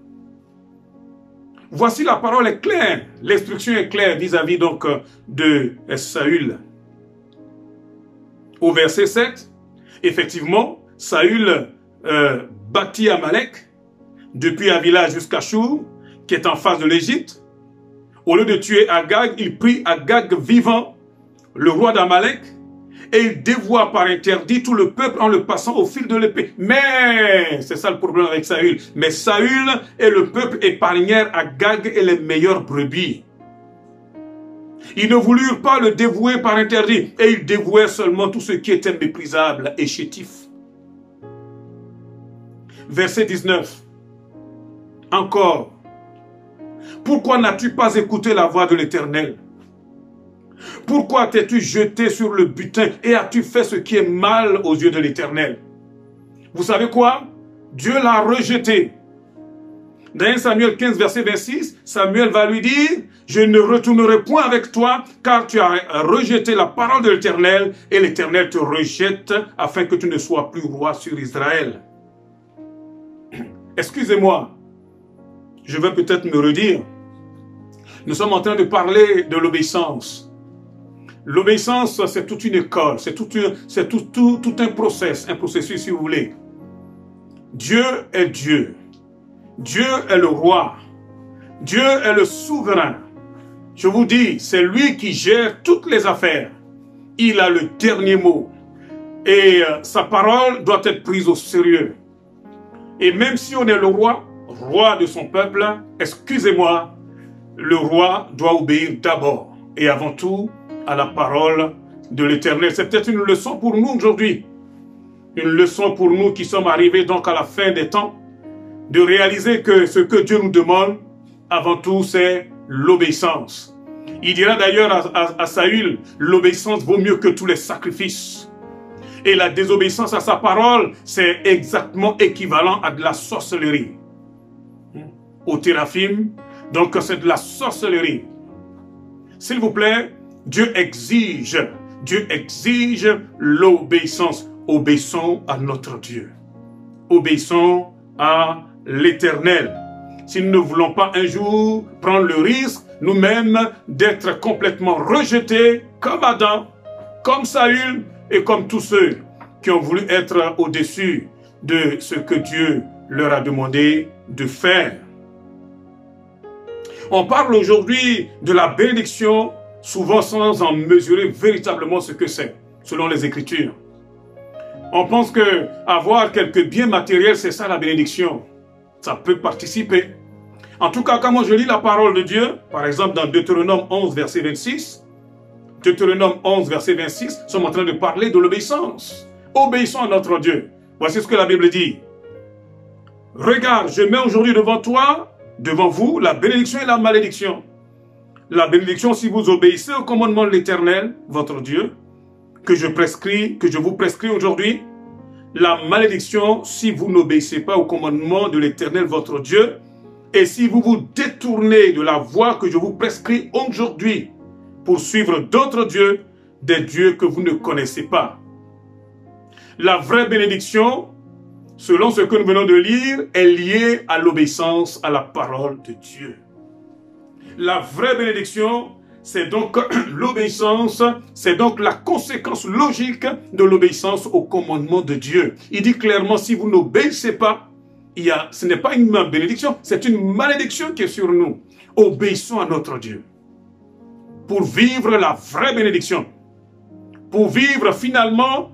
Voici la parole est claire, l'instruction est claire vis-à-vis donc de Saül. Au verset 7, effectivement, Saül bâtit Amalek, depuis Havila jusqu'à Chour, qui est en face de l'Égypte. Au lieu de tuer Agag, il prit Agag vivant, le roi d'Amalek, et il dévoie par interdit tout le peuple en le passant au fil de l'épée. Mais, c'est ça le problème avec Saül, mais Saül et le peuple épargnèrent Agag et les meilleures brebis. Ils ne voulurent pas le dévouer par interdit, et ils dévouaient seulement tout ce qui était méprisable et chétif. Verset 19. Encore. Pourquoi n'as-tu pas écouté la voix de l'Éternel? Pourquoi t'es-tu jeté sur le butin et as-tu fait ce qui est mal aux yeux de l'Éternel? Vous savez quoi? Dieu l'a rejeté. Dans 1 Samuel 15, verset 26, Samuel va lui dire, je ne retournerai point avec toi, car tu as rejeté la parole de l'Éternel, et l'Éternel te rejette, afin que tu ne sois plus roi sur Israël. Excusez-moi, je vais peut-être me redire. Nous sommes en train de parler de l'obéissance. L'obéissance, c'est toute une école, c'est tout un processus si vous voulez. Dieu est Dieu. Dieu est le roi. Dieu est le souverain. Je vous dis, c'est lui qui gère toutes les affaires. il a le dernier mot. Et sa parole doit être prise au sérieux. Et même si on est le roi de son peuple, excusez-moi, le roi doit obéir d'abord et avant tout à la parole de l'Éternel. C'est peut-être une leçon pour nous aujourd'hui. Une leçon pour nous qui sommes arrivés donc à la fin des temps, de réaliser que ce que Dieu nous demande, avant tout, c'est l'obéissance. Il dira d'ailleurs à Saül, l'obéissance vaut mieux que tous les sacrifices. Et la désobéissance à sa parole, c'est exactement équivalent à de la sorcellerie. Au téraphim, donc c'est de la sorcellerie. S'il vous plaît, Dieu exige l'obéissance. Obéissons à notre Dieu. Obéissons à l'Éternel. Si nous ne voulons pas un jour prendre le risque, nous-mêmes, d'être complètement rejetés, comme Adam, comme Saül, et comme tous ceux qui ont voulu être au-dessus de ce que Dieu leur a demandé de faire. On parle aujourd'hui de la bénédiction, souvent sans en mesurer véritablement ce que c'est, selon les Écritures. On pense que avoir quelques biens matériels, c'est ça la bénédiction. Ça peut participer. En tout cas, quand moi je lis la parole de Dieu, par exemple dans Deutéronome 11, verset 26, Deutéronome 11, verset 26, nous sommes en train de parler de l'obéissance. Obéissons à notre Dieu. Voici ce que la Bible dit. Regarde, je mets aujourd'hui devant toi, devant vous, la bénédiction et la malédiction. La bénédiction si vous obéissez au commandement de l'Éternel, votre Dieu, que je vous prescris aujourd'hui. La malédiction si vous n'obéissez pas au commandement de l'Éternel, votre Dieu, et si vous vous détournez de la voie que je vous prescris aujourd'hui, pour suivre d'autres dieux, des dieux que vous ne connaissez pas. La vraie bénédiction, selon ce que nous venons de lire, est liée à l'obéissance à la parole de Dieu. La vraie bénédiction, c'est donc l'obéissance, c'est donc la conséquence logique de l'obéissance au commandement de Dieu. Il dit clairement, si vous n'obéissez pas, ce n'est pas une bénédiction, c'est une malédiction qui est sur nous. Obéissons à notre Dieu. Pour vivre la vraie bénédiction. Pour vivre finalement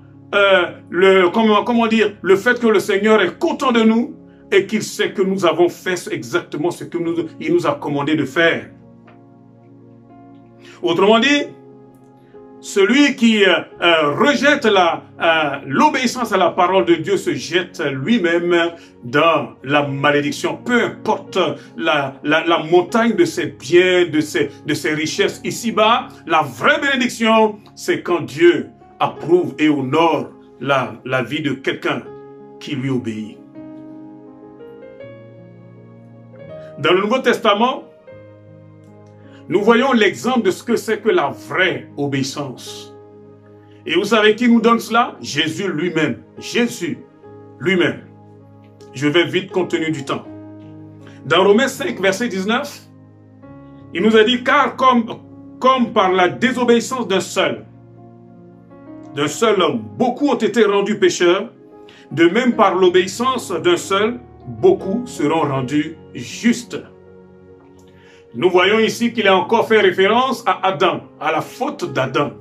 le fait que le Seigneur est content de nous et qu'il sait que nous avons fait exactement ce qu'il nous a commandé de faire. Autrement dit, celui qui rejette l'obéissance à la parole de Dieu se jette lui-même dans la malédiction. Peu importe la montagne de ses biens, de ses richesses ici-bas, la vraie bénédiction, c'est quand Dieu approuve et honore la vie de quelqu'un qui lui obéit. Dans le Nouveau Testament, nous voyons l'exemple de ce que c'est que la vraie obéissance. Et vous savez qui nous donne cela? Jésus lui-même. Jésus lui-même. Je vais vite compte tenu du temps. Dans Romains 5, verset 19, il nous a dit, car comme par la désobéissance d'un seul homme, beaucoup ont été rendus pécheurs, de même par l'obéissance d'un seul, beaucoup seront rendus justes. Nous voyons ici qu'il a encore fait référence à Adam, à la faute d'Adam.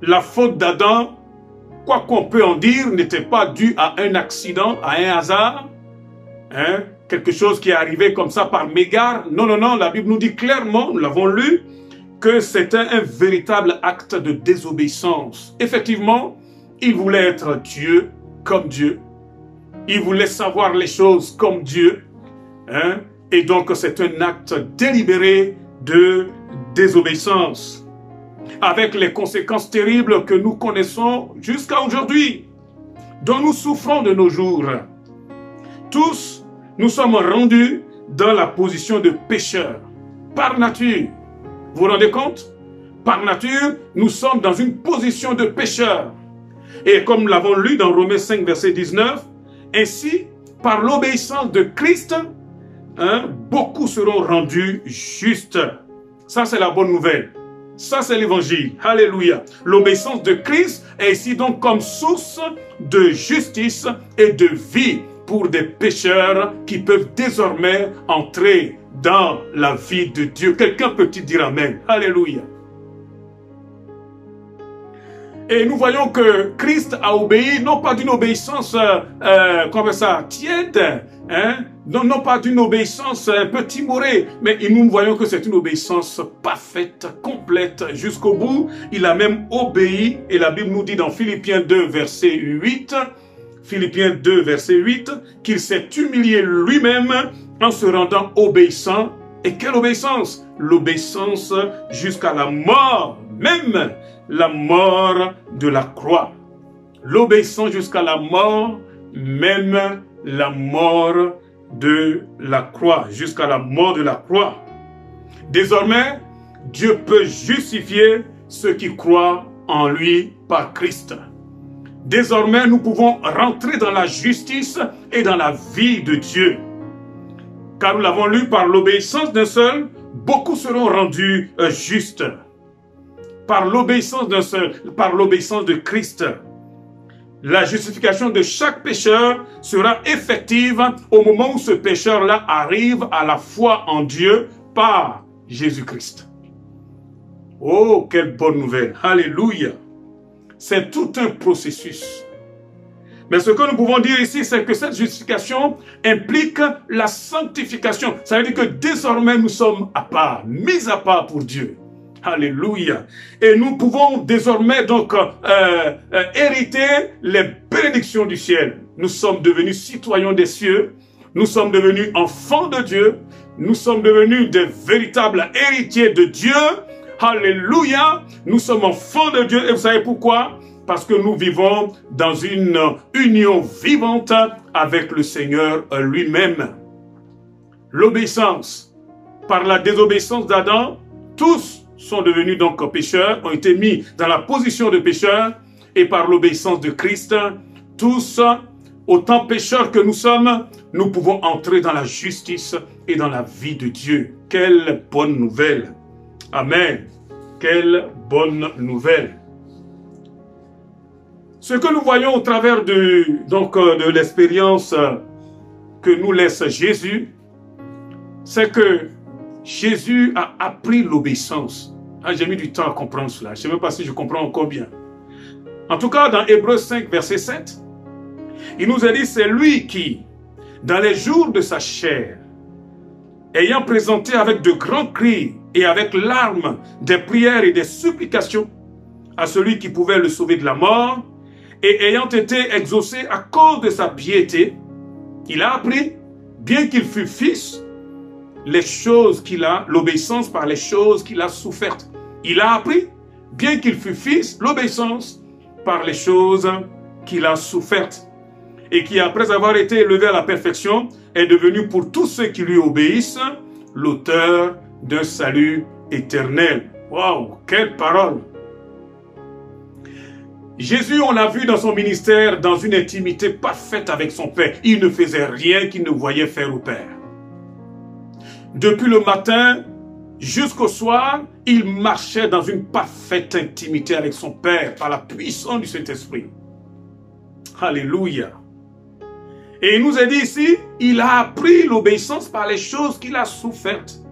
La faute d'Adam, quoi qu'on peut en dire, n'était pas due à un accident, à un hasard, quelque chose qui est arrivé comme ça par mégare. Non, non, non, la Bible nous dit clairement, nous l'avons lu, que c'était un véritable acte de désobéissance. Effectivement, il voulait être Dieu comme Dieu. Il voulait savoir les choses comme Dieu. Et donc, c'est un acte délibéré de désobéissance, avec les conséquences terribles que nous connaissons jusqu'à aujourd'hui, dont nous souffrons de nos jours. Tous, nous sommes rendus dans la position de pécheurs, par nature. Vous vous rendez compte? Par nature, nous sommes dans une position de pécheurs. Et comme nous l'avons lu dans Romains 5, verset 19, ainsi, par l'obéissance de Christ, beaucoup seront rendus justes. Ça, c'est la bonne nouvelle. Ça, c'est l'évangile. Alléluia. L'obéissance de Christ est ici donc comme source de justice et de vie pour des pécheurs qui peuvent désormais entrer dans la vie de Dieu. Quelqu'un peut-il dire Amen? Alléluia. Et nous voyons que Christ a obéi, non pas d'une obéissance comme ça, tiède, hein? Non pas d'une obéissance un peu timorée, mais nous voyons que c'est une obéissance parfaite, complète, jusqu'au bout. Il a même obéi, et la Bible nous dit dans Philippiens 2, verset 8, Philippiens 2, verset 8, qu'il s'est humilié lui-même en se rendant obéissant. Et quelle obéissance? L'obéissance jusqu'à la mort, même la mort de la croix. L'obéissance jusqu'à la mort, même la mort de la croix, jusqu'à la mort de la croix. Désormais, Dieu peut justifier ceux qui croient en lui par Christ. Désormais, nous pouvons rentrer dans la justice et dans la vie de Dieu. Car nous l'avons lu, par l'obéissance d'un seul, beaucoup seront rendus justes. Par l'obéissance d'un seul, par l'obéissance de Christ. La justification de chaque pécheur sera effective au moment où ce pécheur-là arrive à la foi en Dieu par Jésus-Christ. Oh, quelle bonne nouvelle! Alléluia! C'est tout un processus. Mais ce que nous pouvons dire ici, c'est que cette justification implique la sanctification. Ça veut dire que désormais nous sommes à part, mis à part pour Dieu. Alléluia. Et nous pouvons désormais donc hériter les bénédictions du ciel. Nous sommes devenus citoyens des cieux. Nous sommes devenus enfants de Dieu. Nous sommes devenus des véritables héritiers de Dieu. Alléluia. Nous sommes enfants de Dieu. Et vous savez pourquoi? Parce que nous vivons dans une union vivante avec le Seigneur lui-même. L'obéissance. Par la désobéissance d'Adam, tous sont devenus donc pécheurs, ont été mis dans la position de pécheurs, et par l'obéissance de Christ, tous, autant pécheurs que nous sommes, nous pouvons entrer dans la justice et dans la vie de Dieu. Quelle bonne nouvelle! Amen! Quelle bonne nouvelle! Ce que nous voyons au travers de l'expérience que nous laisse Jésus, c'est que Jésus a appris l'obéissance. Ah, j'ai mis du temps à comprendre cela. Je ne sais même pas si je comprends encore bien. En tout cas, dans Hébreux 5, verset 7, il nous a dit, c'est lui qui, dans les jours de sa chair, ayant présenté avec de grands cris et avec larmes des prières et des supplications à celui qui pouvait le sauver de la mort, et ayant été exaucé à cause de sa piété, il a appris, bien qu'il fût fils, les choses qu'il a, l'obéissance par les choses qu'il a souffertes. Il a appris, bien qu'il fût fils, l'obéissance par les choses qu'il a souffertes. Et qui, après avoir été élevé à la perfection, est devenu pour tous ceux qui lui obéissent, l'auteur d'un salut éternel. Waouh, quelle parole! Jésus, on l'a vu dans son ministère, dans une intimité parfaite avec son Père. Il ne faisait rien qu'il ne voyait faire au Père. Depuis le matin jusqu'au soir, il marchait dans une parfaite intimité avec son Père par la puissance du Saint-Esprit. Alléluia. Et il nous a dit ici, il a appris l'obéissance par les choses qu'il a souffertes.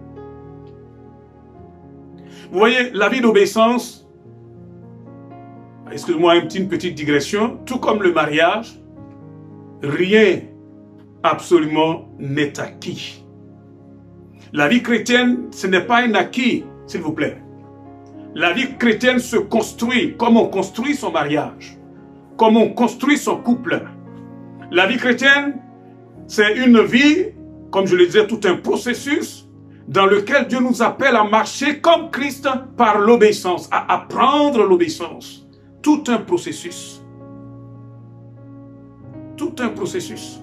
Vous voyez, la vie d'obéissance, excusez-moi, une petite digression, tout comme le mariage, rien absolument n'est acquis. La vie chrétienne, ce n'est pas un acquis, s'il vous plaît. La vie chrétienne se construit comme on construit son mariage, comme on construit son couple. La vie chrétienne, c'est une vie, comme je le disais, tout un processus dans lequel Dieu nous appelle à marcher comme Christ par l'obéissance, à apprendre l'obéissance. Tout un processus. Tout un processus.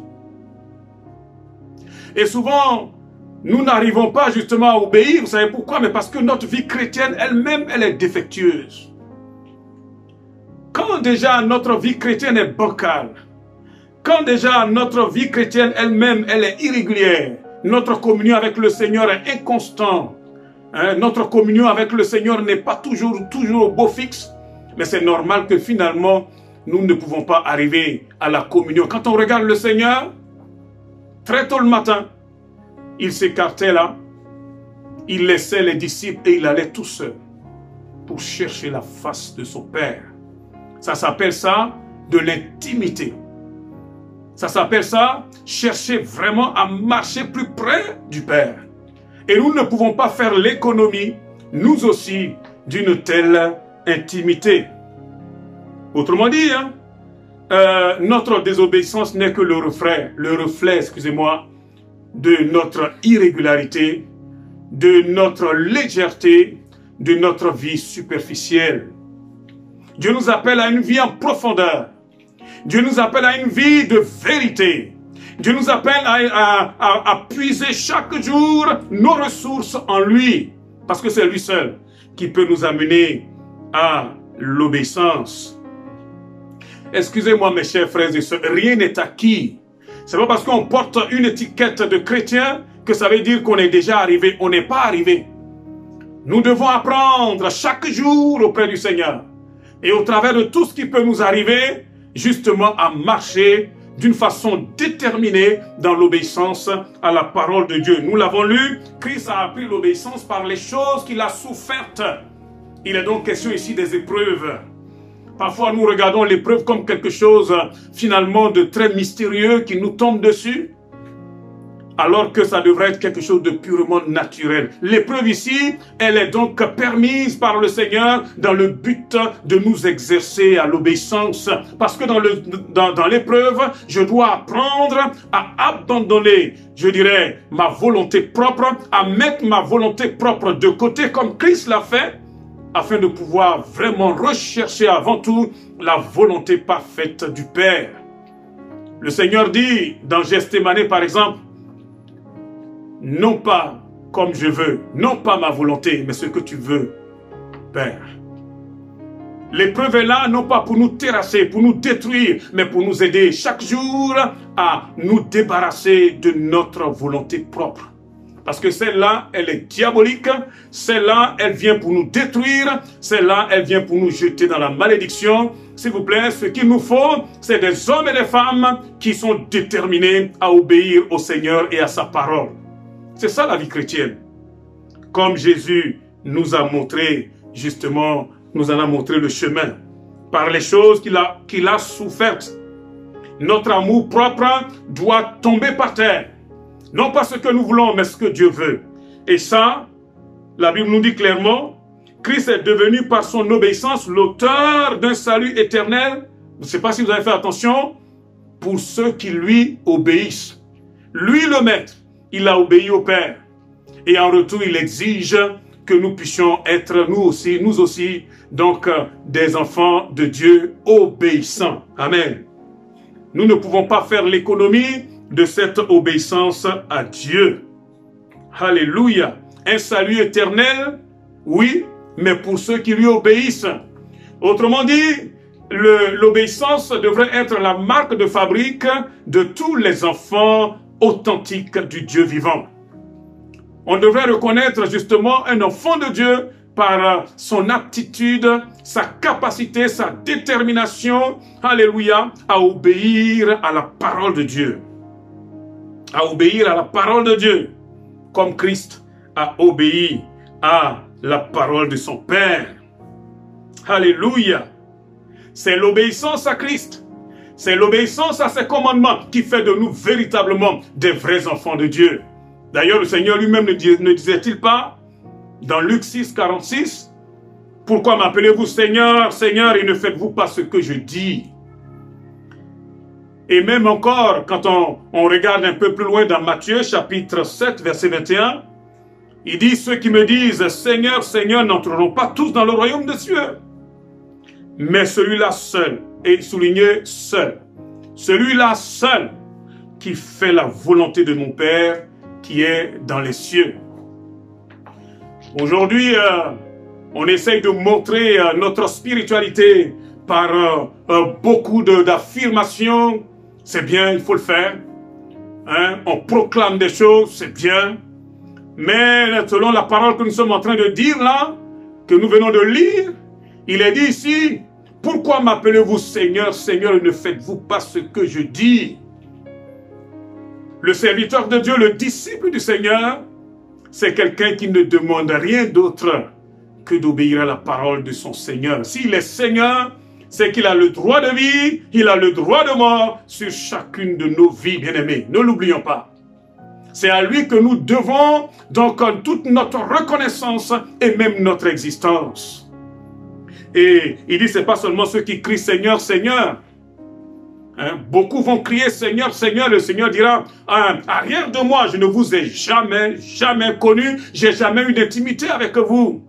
Et souvent, nous n'arrivons pas justement à obéir. Vous savez pourquoi? Mais parce que notre vie chrétienne elle-même, elle est défectueuse. Quand déjà notre vie chrétienne est bancale, quand déjà notre vie chrétienne elle-même, elle est irrégulière, notre communion avec le Seigneur est inconstante, notre communion avec le Seigneur n'est pas toujours au beau fixe, mais c'est normal que finalement, nous ne pouvons pas arriver à la communion. Quand on regarde le Seigneur, très tôt le matin, il s'écartait là, il laissait les disciples et il allait tout seul pour chercher la face de son Père. Ça s'appelle ça de l'intimité. Ça s'appelle ça chercher vraiment à marcher plus près du Père. Et nous ne pouvons pas faire l'économie, nous aussi, d'une telle intimité. Autrement dit, notre désobéissance n'est que le reflet, de notre irrégularité, de notre légèreté, de notre vie superficielle. Dieu nous appelle à une vie en profondeur. Dieu nous appelle à une vie de vérité. Dieu nous appelle à puiser chaque jour nos ressources en lui. Parce que c'est lui seul qui peut nous amener à l'obéissance. Excusez-moi mes chers frères et sœurs, rien n'est acquis. C'est pas parce qu'on porte une étiquette de chrétien que ça veut dire qu'on est déjà arrivé. On n'est pas arrivé. Nous devons apprendre chaque jour auprès du Seigneur. Et au travers de tout ce qui peut nous arriver, justement à marcher d'une façon déterminée dans l'obéissance à la parole de Dieu. Nous l'avons lu, Christ a appris l'obéissance par les choses qu'il a souffertes. Il est donc question ici des épreuves. Parfois nous regardons l'épreuve comme quelque chose finalement de très mystérieux qui nous tombe dessus, alors que ça devrait être quelque chose de purement naturel. L'épreuve ici, elle est donc permise par le Seigneur dans le but de nous exercer à l'obéissance. Parce que dans l'épreuve, je dois apprendre à abandonner, je dirais, ma volonté propre, à mettre ma volonté propre de côté comme Christ l'a fait, afin de pouvoir vraiment rechercher avant tout la volonté parfaite du Père. Le Seigneur dit dans Gethsémane par exemple, non pas comme je veux, non pas ma volonté, mais ce que tu veux, Père. L'épreuve est là, non pas pour nous terrasser, pour nous détruire, mais pour nous aider chaque jour à nous débarrasser de notre volonté propre. Parce que celle-là, elle est diabolique, celle-là, elle vient pour nous détruire, celle-là, elle vient pour nous jeter dans la malédiction. S'il vous plaît, ce qu'il nous faut, c'est des hommes et des femmes qui sont déterminés à obéir au Seigneur et à sa parole. C'est ça la vie chrétienne. Comme Jésus nous a montré, justement, nous en a montré le chemin. Par les choses qu'il a souffertes. Notre amour propre doit tomber par terre. Non pas ce que nous voulons, mais ce que Dieu veut. Et ça, la Bible nous dit clairement, Christ est devenu par son obéissance l'auteur d'un salut éternel. Je ne sais pas si vous avez fait attention, pour ceux qui lui obéissent. Lui le maître, il a obéi au Père. Et en retour, il exige que nous puissions être, nous aussi, donc des enfants de Dieu obéissants. Amen. Nous ne pouvons pas faire l'économie de cette obéissance à Dieu. Alléluia. Un salut éternel, oui, mais pour ceux qui lui obéissent. Autrement dit, l'obéissance devrait être la marque de fabrique de tous les enfants authentiques du Dieu vivant. On devrait reconnaître justement un enfant de Dieu par son aptitude, sa capacité, sa détermination, alléluia, à obéir à la parole de Dieu. À obéir à la parole de Dieu, comme Christ a obéi à la parole de son Père. Alléluia. C'est l'obéissance à Christ. C'est l'obéissance à ses commandements qui fait de nous véritablement des vrais enfants de Dieu. D'ailleurs, le Seigneur lui-même ne disait-il pas, dans Luc 6, 46, « Pourquoi m'appelez-vous Seigneur, Seigneur, et ne faites-vous pas ce que je dis ?» Et même encore, quand on regarde un peu plus loin dans Matthieu, chapitre 7, verset 21, il dit, « Ceux qui me disent, Seigneur, Seigneur, n'entreront pas tous dans le royaume des cieux. Mais celui-là seul, et souligné seul, celui-là seul qui fait la volonté de mon Père qui est dans les cieux. » Aujourd'hui, on essaye de montrer notre spiritualité par beaucoup d'affirmations. C'est bien, il faut le faire. Hein? On proclame des choses, c'est bien. Mais selon la parole que nous sommes en train de dire là, que nous venons de lire, il est dit ici, « Pourquoi m'appelez-vous Seigneur, Seigneur, et ne faites-vous pas ce que je dis ?» Le serviteur de Dieu, le disciple du Seigneur, c'est quelqu'un qui ne demande rien d'autre que d'obéir à la parole de son Seigneur. S'il est Seigneur, c'est qu'il a le droit de vie, il a le droit de mort sur chacune de nos vies, bien-aimés. Ne l'oublions pas. C'est à lui que nous devons donc toute notre reconnaissance et même notre existence. Et il dit, c'est pas seulement ceux qui crient Seigneur, Seigneur. Hein? Beaucoup vont crier Seigneur, Seigneur. Le Seigneur dira, arrière de moi, je ne vous ai jamais connu, j'ai jamais eu d'intimité avec vous.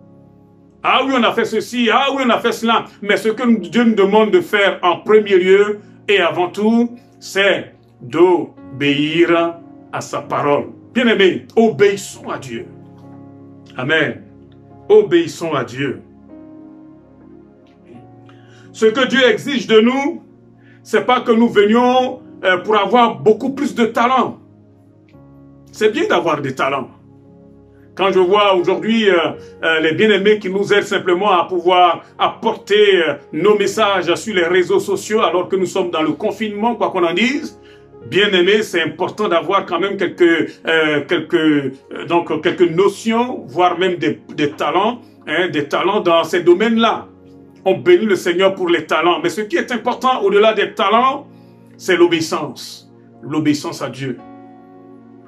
Ah oui, on a fait ceci, ah oui, on a fait cela. Mais ce que Dieu nous demande de faire en premier lieu et avant tout, c'est d'obéir à sa parole. Bien-aimés, obéissons à Dieu. Amen. Obéissons à Dieu. Ce que Dieu exige de nous, c'est pas que nous venions pour avoir beaucoup plus de talent. C'est bien d'avoir des talents. Quand je vois aujourd'hui les bien-aimés qui nous aident simplement à pouvoir apporter nos messages sur les réseaux sociaux alors que nous sommes dans le confinement, quoi qu'on en dise, bien-aimés, c'est important d'avoir quand même quelques notions, voire même des talents dans ces domaines-là. On bénit le Seigneur pour les talents. Mais ce qui est important au-delà des talents, c'est l'obéissance. L'obéissance à Dieu.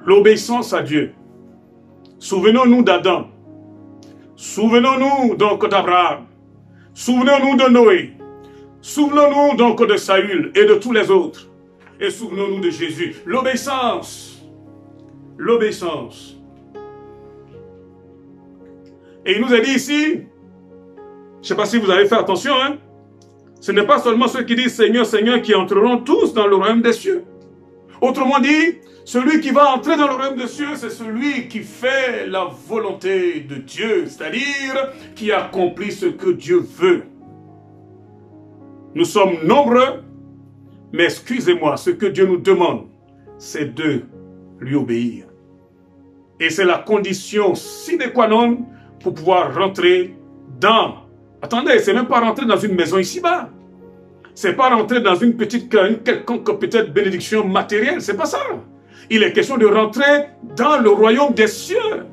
L'obéissance à Dieu. Souvenons-nous d'Adam. Souvenons-nous donc d'Abraham. Souvenons-nous de Noé. Souvenons-nous donc de Saül et de tous les autres. Et souvenons-nous de Jésus. L'obéissance. L'obéissance. Et il nous a dit ici, je ne sais pas si vous avez fait attention, hein, ce n'est pas seulement ceux qui disent Seigneur, Seigneur qui entreront tous dans le royaume des cieux. Autrement dit, celui qui va entrer dans le royaume des cieux, c'est celui qui fait la volonté de Dieu, c'est-à-dire qui accomplit ce que Dieu veut. Nous sommes nombreux, mais excusez-moi, ce que Dieu nous demande, c'est de lui obéir. Et c'est la condition sine qua non pour pouvoir rentrer dans... Attendez, c'est même pas rentrer dans une maison ici-bas. C'est pas rentrer dans une quelconque peut-être bénédiction matérielle, c'est pas ça. Il est question de rentrer dans le royaume des cieux.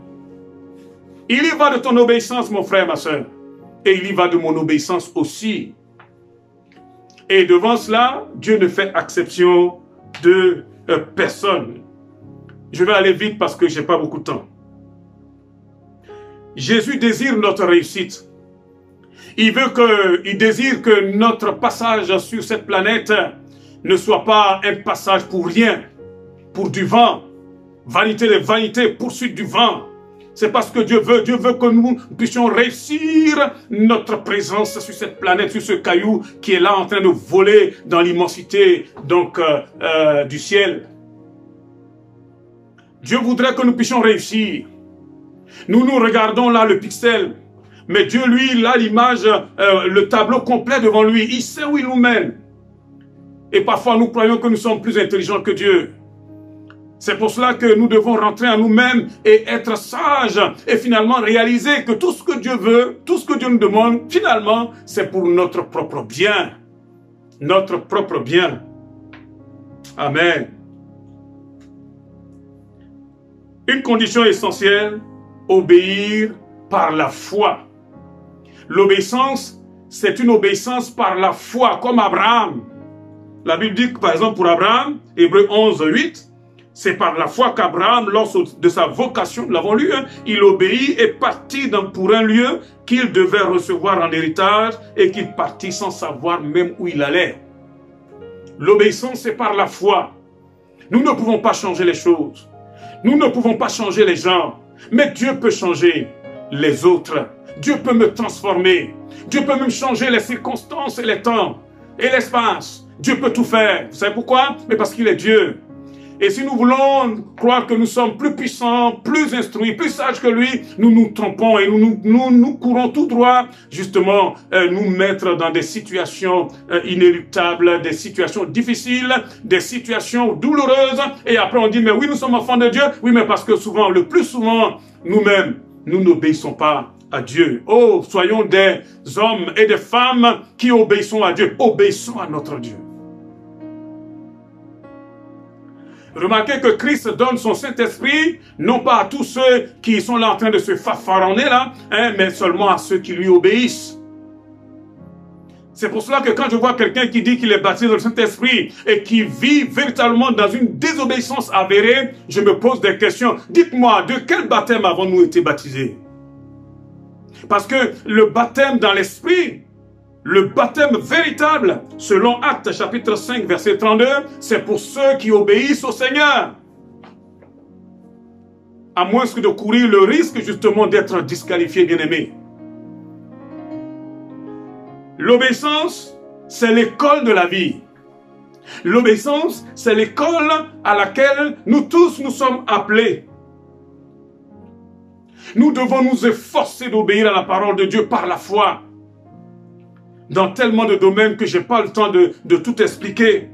Il y va de ton obéissance, mon frère, ma soeur. Et il y va de mon obéissance aussi. Et devant cela, Dieu ne fait exception de personne. Je vais aller vite parce que je n'ai pas beaucoup de temps. Jésus désire notre réussite. Il désire que notre passage sur cette planète ne soit pas un passage pour rien, pour du vent. Vanité des vanités, poursuite du vent. C'est parce que Dieu veut que nous puissions réussir notre présence sur cette planète, sur ce caillou qui est là en train de voler dans l'immensité donc du ciel. Dieu voudrait que nous puissions réussir. Nous regardons là le pixel. Mais Dieu, lui, il a l'image, le tableau complet devant lui. Il sait où il nous mène. Et parfois, nous croyons que nous sommes plus intelligents que Dieu. C'est pour cela que nous devons rentrer en nous-mêmes et être sages. Et finalement, réaliser que tout ce que Dieu veut, tout ce que Dieu nous demande, finalement, c'est pour notre propre bien. Notre propre bien. Amen. Une condition essentielle, obéir par la foi. L'obéissance, c'est une obéissance par la foi, comme Abraham. La Bible dit que, par exemple, pour Abraham, Hébreux 11, 8, c'est par la foi qu'Abraham, lors de sa vocation, nous l'avons lu, hein, il obéit et partit pour un lieu qu'il devait recevoir en héritage et qu'il partit sans savoir même où il allait. L'obéissance, c'est par la foi. Nous ne pouvons pas changer les choses. Nous ne pouvons pas changer les gens. Mais Dieu peut changer les autres. Dieu peut me transformer. Dieu peut même changer les circonstances et les temps et l'espace. Dieu peut tout faire. Vous savez pourquoi? Mais parce qu'il est Dieu. Et si nous voulons croire que nous sommes plus puissants, plus instruits, plus sages que lui, nous nous trompons et nous courons tout droit, justement, nous mettre dans des situations inéluctables, des situations difficiles, des situations douloureuses. Et après on dit, mais oui, nous sommes enfants de Dieu. Oui, mais parce que souvent, le plus souvent, nous-mêmes, nous n'obéissons pas à Dieu. Oh, soyons des hommes et des femmes qui obéissons à Dieu. Obéissons à notre Dieu. Remarquez que Christ donne son Saint-Esprit, non pas à tous ceux qui sont là en train de se fanfaronner là, hein, mais seulement à ceux qui lui obéissent. C'est pour cela que quand je vois quelqu'un qui dit qu'il est baptisé dans le Saint-Esprit et qui vit véritablement dans une désobéissance avérée, je me pose des questions. Dites-moi, de quel baptême avons-nous été baptisés? Parce que le baptême dans l'Esprit, le baptême véritable, selon Actes chapitre 5, verset 32, c'est pour ceux qui obéissent au Seigneur. À moins que de courir le risque justement d'être disqualifié, bien-aimé. L'obéissance, c'est l'école de la vie. L'obéissance, c'est l'école à laquelle nous tous nous sommes appelés. Nous devons nous efforcer d'obéir à la parole de Dieu par la foi. Dans tellement de domaines que je n'ai pas le temps de tout expliquer.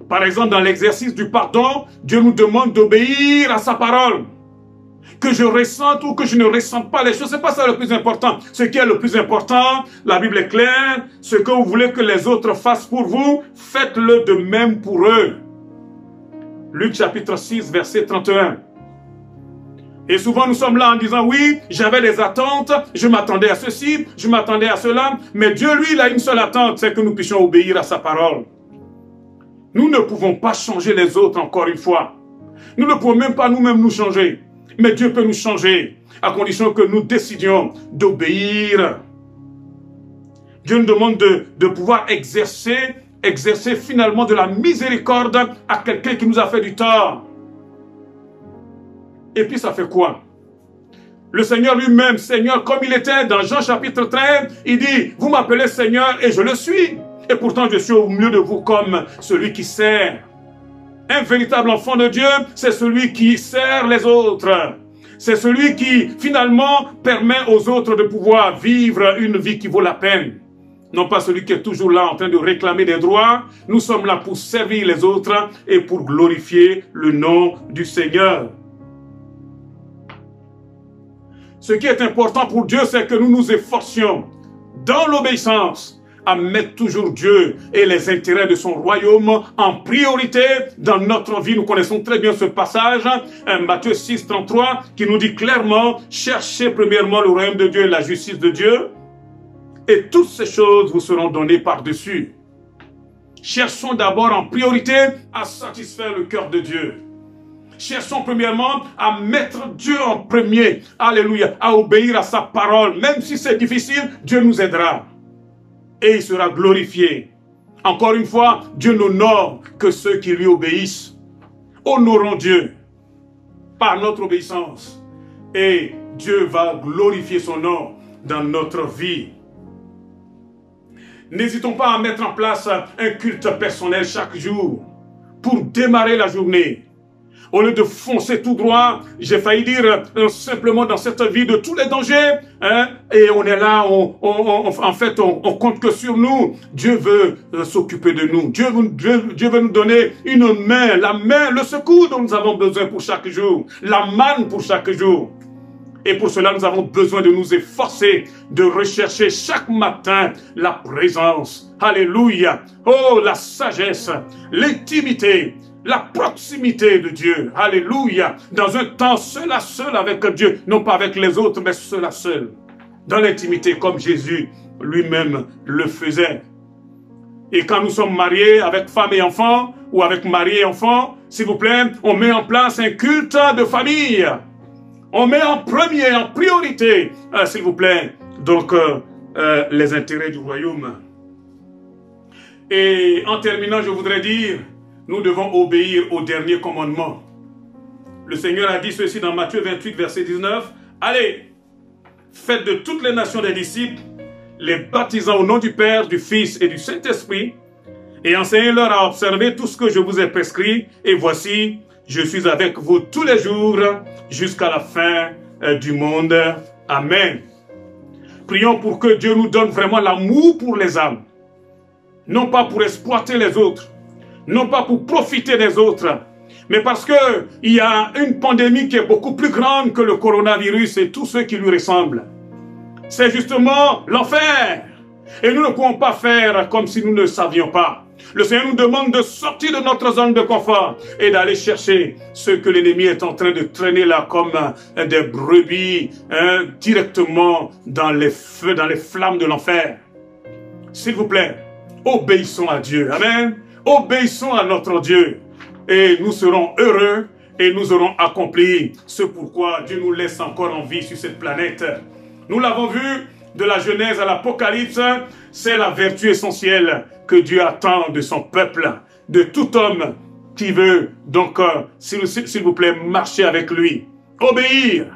Par exemple, dans l'exercice du pardon, Dieu nous demande d'obéir à sa parole. Que je ressente ou que je ne ressente pas les choses, ce n'est pas ça le plus important. Ce qui est le plus important, la Bible est claire, ce que vous voulez que les autres fassent pour vous, faites-le de même pour eux. Luc chapitre 6, verset 31. Et souvent nous sommes là en disant, oui, j'avais des attentes, je m'attendais à ceci, je m'attendais à cela, mais Dieu, lui, il a une seule attente, c'est que nous puissions obéir à sa parole. Nous ne pouvons pas changer les autres, encore une fois. Nous ne pouvons même pas nous-mêmes nous changer. Mais Dieu peut nous changer, à condition que nous décidions d'obéir. Dieu nous demande de pouvoir exercer finalement de la miséricorde à quelqu'un qui nous a fait du tort. Et puis ça fait quoi? Le Seigneur lui-même, Seigneur, comme il était dans Jean chapitre 13, il dit, vous m'appelez Seigneur et je le suis. Et pourtant je suis au milieu de vous comme celui qui sert. Un véritable enfant de Dieu, c'est celui qui sert les autres. C'est celui qui, finalement, permet aux autres de pouvoir vivre une vie qui vaut la peine. Non pas celui qui est toujours là en train de réclamer des droits. Nous sommes là pour servir les autres et pour glorifier le nom du Seigneur. Ce qui est important pour Dieu, c'est que nous nous efforcions dans l'obéissance à mettre toujours Dieu et les intérêts de son royaume en priorité dans notre vie. Nous connaissons très bien ce passage, Matthieu 6, 33, qui nous dit clairement, cherchez premièrement le royaume de Dieu et la justice de Dieu, et toutes ces choses vous seront données par-dessus. Cherchons d'abord en priorité à satisfaire le cœur de Dieu. Cherchons premièrement à mettre Dieu en premier, alléluia, à obéir à sa parole. Même si c'est difficile, Dieu nous aidera. Et il sera glorifié. Encore une fois, Dieu n'honore que ceux qui lui obéissent. Honorons Dieu par notre obéissance. Et Dieu va glorifier son nom dans notre vie. N'hésitons pas à mettre en place un culte personnel chaque jour pour démarrer la journée. Au lieu de foncer tout droit, j'ai failli dire simplement dans cette vie de tous les dangers, hein, et on est là, en fait, on compte que sur nous. Dieu veut s'occuper de nous. Dieu veut nous donner une main, la main, le secours dont nous avons besoin pour chaque jour, la manne pour chaque jour. Et pour cela, nous avons besoin de nous efforcer, de rechercher chaque matin la présence. Alléluia. Oh, la sagesse, l'intimité, la proximité de Dieu, alléluia, dans un temps seul à seul avec Dieu, non pas avec les autres, mais seul à seul, dans l'intimité comme Jésus lui-même le faisait. Et quand nous sommes mariés avec femme et enfant, ou avec mari et enfant, s'il vous plaît, on met en place un culte de famille. On met en premier, en priorité, s'il vous plaît, donc les intérêts du royaume. Et en terminant, je voudrais dire, nous devons obéir au dernier commandement. Le Seigneur a dit ceci dans Matthieu 28, verset 19. Allez, faites de toutes les nations des disciples, les baptisant au nom du Père, du Fils et du Saint-Esprit, et enseignez-leur à observer tout ce que je vous ai prescrit. Et voici, je suis avec vous tous les jours jusqu'à la fin du monde. Amen. Prions pour que Dieu nous donne vraiment l'amour pour les âmes. Non pas pour exploiter les autres, non pas pour profiter des autres, mais parce qu'il y a une pandémie qui est beaucoup plus grande que le coronavirus et tous ceux qui lui ressemblent. C'est justement l'enfer. Et nous ne pouvons pas faire comme si nous ne savions pas. Le Seigneur nous demande de sortir de notre zone de confort et d'aller chercher ce que l'ennemi est en train de traîner là comme des brebis directement dans les feux, dans les flammes de l'enfer. s'il vous plaît, obéissons à Dieu. Amen. Obéissons à notre Dieu. Et nous serons heureux et nous aurons accompli ce pourquoi Dieu nous laisse encore en vie sur cette planète. Nous l'avons vu de la Genèse à l'Apocalypse, c'est la vertu essentielle que Dieu attend de son peuple, de tout homme qui veut donc, s'il vous plaît, marcher avec lui. Obéir.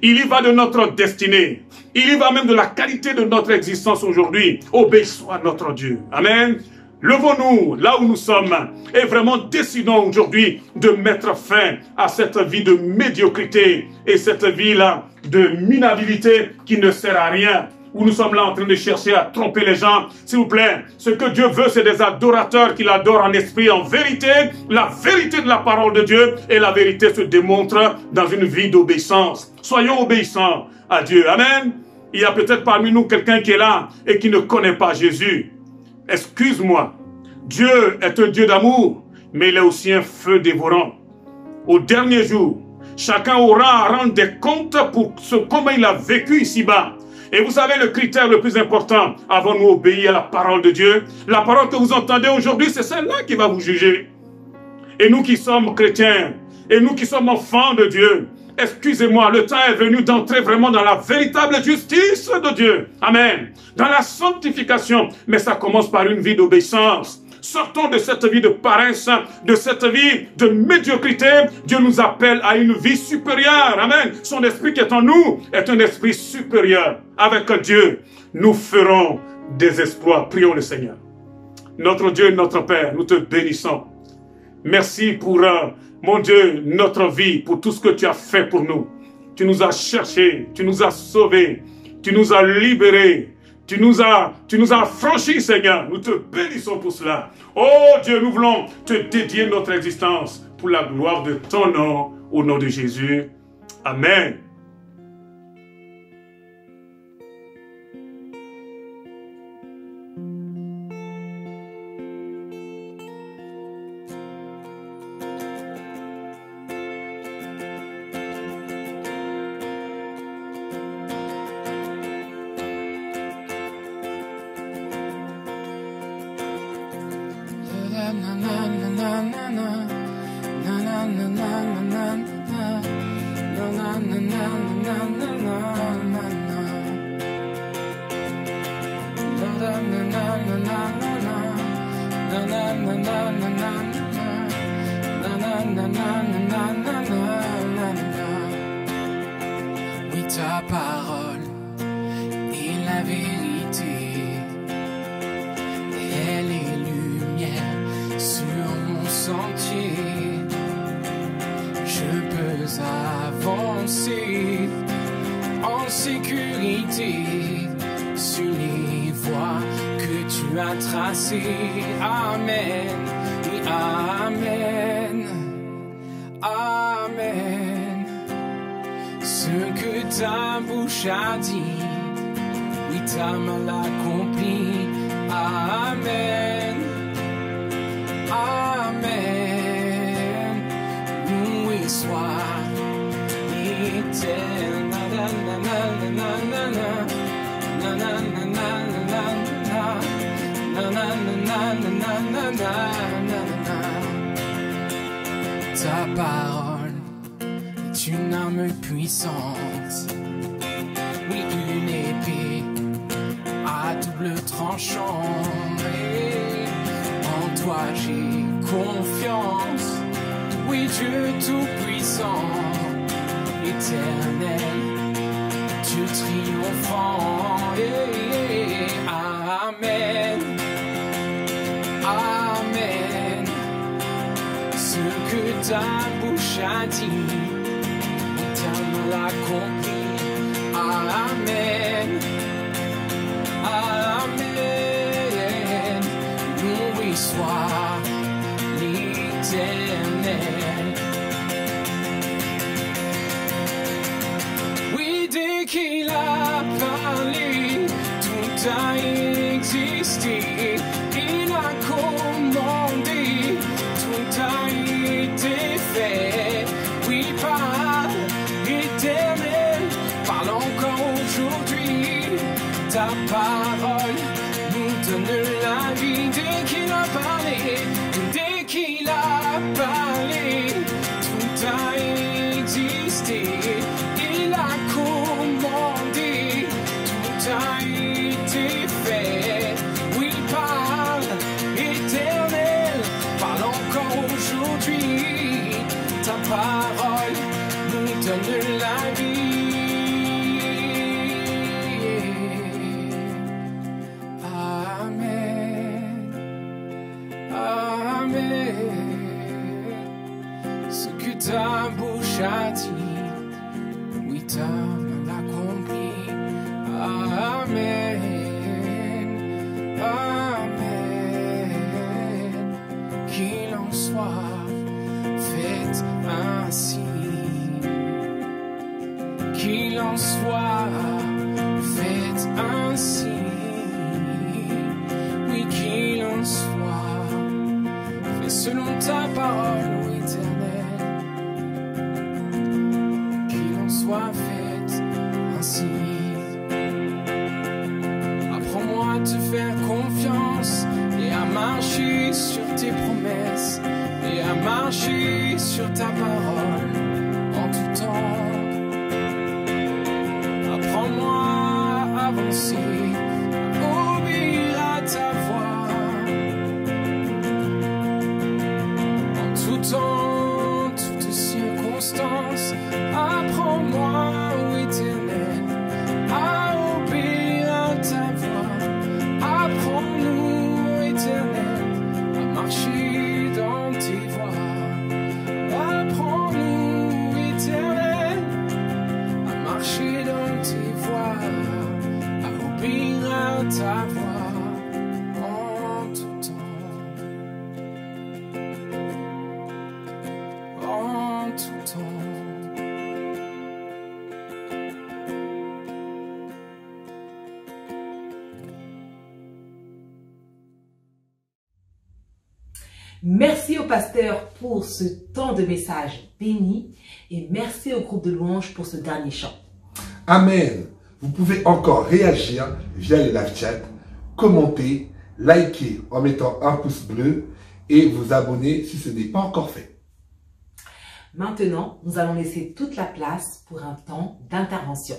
Il y va de notre destinée. Il y va même de la qualité de notre existence aujourd'hui. Obéissons à notre Dieu. Amen. Levons-nous là où nous sommes et vraiment décidons aujourd'hui de mettre fin à cette vie de médiocrité et cette vie-là de minabilité qui ne sert à rien. Où nous sommes là en train de chercher à tromper les gens. S'il vous plaît, ce que Dieu veut, c'est des adorateurs qui l'adorent en esprit, en vérité. La vérité de la parole de Dieu et la vérité se démontre dans une vie d'obéissance. Soyons obéissants à Dieu. Amen. Il y a peut-être parmi nous quelqu'un qui est là et qui ne connaît pas Jésus. Excuse-moi. Dieu est un Dieu d'amour, mais il est aussi un feu dévorant. Au dernier jour, chacun aura à rendre des comptes pour comment il a vécu ici-bas. Et vous savez, le critère le plus important, avons-nous obéi à la parole de Dieu? La parole que vous entendez aujourd'hui, c'est celle-là qui va vous juger. Et nous qui sommes chrétiens, et nous qui sommes enfants de Dieu, excusez-moi, le temps est venu d'entrer vraiment dans la véritable justice de Dieu. Amen. Dans la sanctification. Mais ça commence par une vie d'obéissance. Sortons de cette vie de paresse, de cette vie de médiocrité. Dieu nous appelle à une vie supérieure. Amen. Son esprit qui est en nous est un esprit supérieur. Avec Dieu, nous ferons des exploits. Prions le Seigneur. Notre Dieu, notre Père, nous te bénissons. Merci pour, mon Dieu, notre vie, pour tout ce que tu as fait pour nous. Tu nous as cherchés, tu nous as sauvés, tu nous as libérés. Tu nous as affranchis, Seigneur. Nous te bénissons pour cela. Oh Dieu, nous voulons te dédier notre existence pour la gloire de ton nom, au nom de Jésus. Amen. Oui, ta parole est la vérité, elle est lumière sur mon sentier. Je peux avancer en sécurité sur les voies que tu as tracées. Amen, oui, amen, amen. Ce que ta bouche a dit, oui, ta main l'a accompli. Amen, amen. Loué soit l'Éternel. Ta parole est une arme puissante, oui, une épée à double tranchant. Et en toi j'ai confiance, oui, Dieu tout-puissant, éternel, Dieu triomphant. Amen, amen. Ce que ta bouche a dit, ta main l'a accompli. Amen, amen. Loué soit l'Éternel. Oui, dès qu'il a parlé, tout a existé. Il a commandé, tout a été fait. Oui, par l'Éternel, parle encore aujourd'hui. Ta parole nous donne donne la vie. Amen, Amen. Ce que ta bouche a dit, oui, ta main l'accomplit. Amen, Amen. Qu'il en soit fait ainsi. Qu'il en soit fait ainsi. Oui, qu'il en soit fait selon ta parole, ô Éternel. Qu'il en soit fait ainsi. Apprends-moi à te faire confiance et à marcher sur tes promesses et à marcher sur ta parole en tout temps. Apprends-moi à avancer, à obéir à ta voix en tout temps, toutes circonstances. Apprends-moi, ô Éternel, à obéir à ta voix. Apprends-nous, ô Éternel, à marcher dans tes voies. Apprends-nous, Éternel, à marcher dans tes voies, à obéir à ta voix en tout temps. En tout temps. Merci au pasteur pour ce temps de message béni et merci au groupe de louanges pour ce dernier chant. Amen. Vous pouvez encore réagir via le live chat, commenter, liker en mettant un pouce bleu et vous abonner si ce n'est pas encore fait. Maintenant, nous allons laisser toute la place pour un temps d'intervention.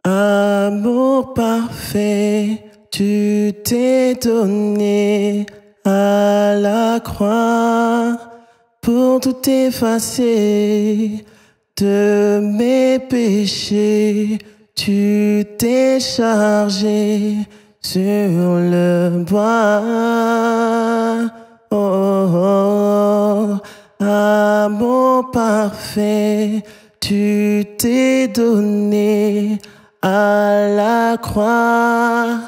Amour parfait, tu t'es donné à la croix pour tout effacer de mes péchés. Tu t'es chargé sur le bois. Oh, oh, oh. Amour parfait, tu t'es donné à la croix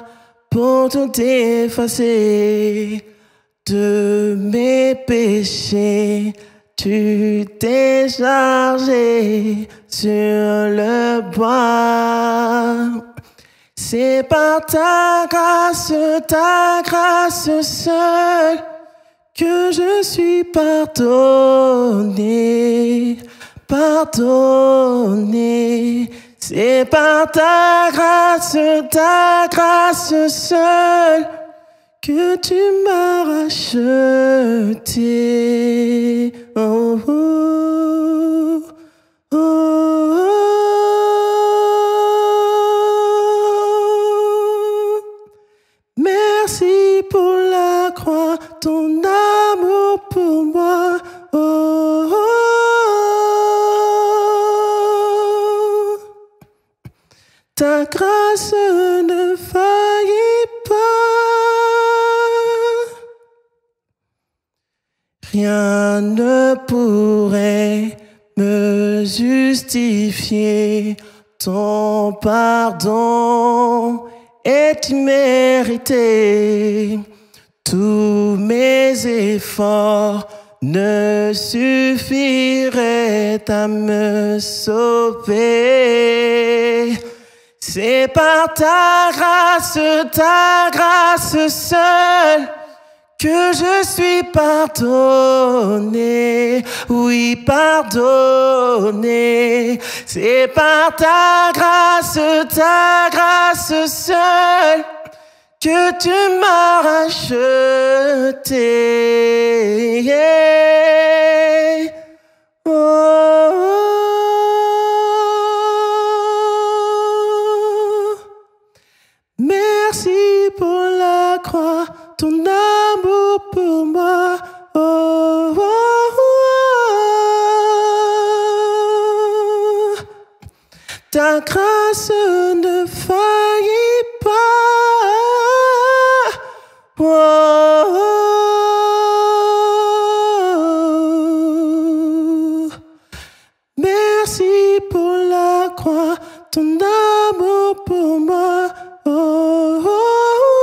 pour tout effacer de mes péchés. Tu t'es chargé sur le bois. C'est par ta grâce seule que je suis pardonné, pardonné. C'est par ta grâce seule que tu m'as racheté. Oh, oh, oh, oh. Merci pour la croix, ton amour pour moi. Oh, oh, oh. Ta grâce ne faillit pas. Rien ne pourrait me justifier. Ton pardon est immérité. Tous mes efforts ne suffiraient à me sauver. C'est par ta grâce seule que je suis pardonné, oui pardonné. C'est par ta grâce seule que tu m'as racheté. Yeah. Oh, oh. Merci pour la croix, ton amour pour moi. Oh, oh, oh. Ta grâce ne faillit pas. Oh, oh. Merci pour la croix, ton amour pour moi. Oh, oh, oh.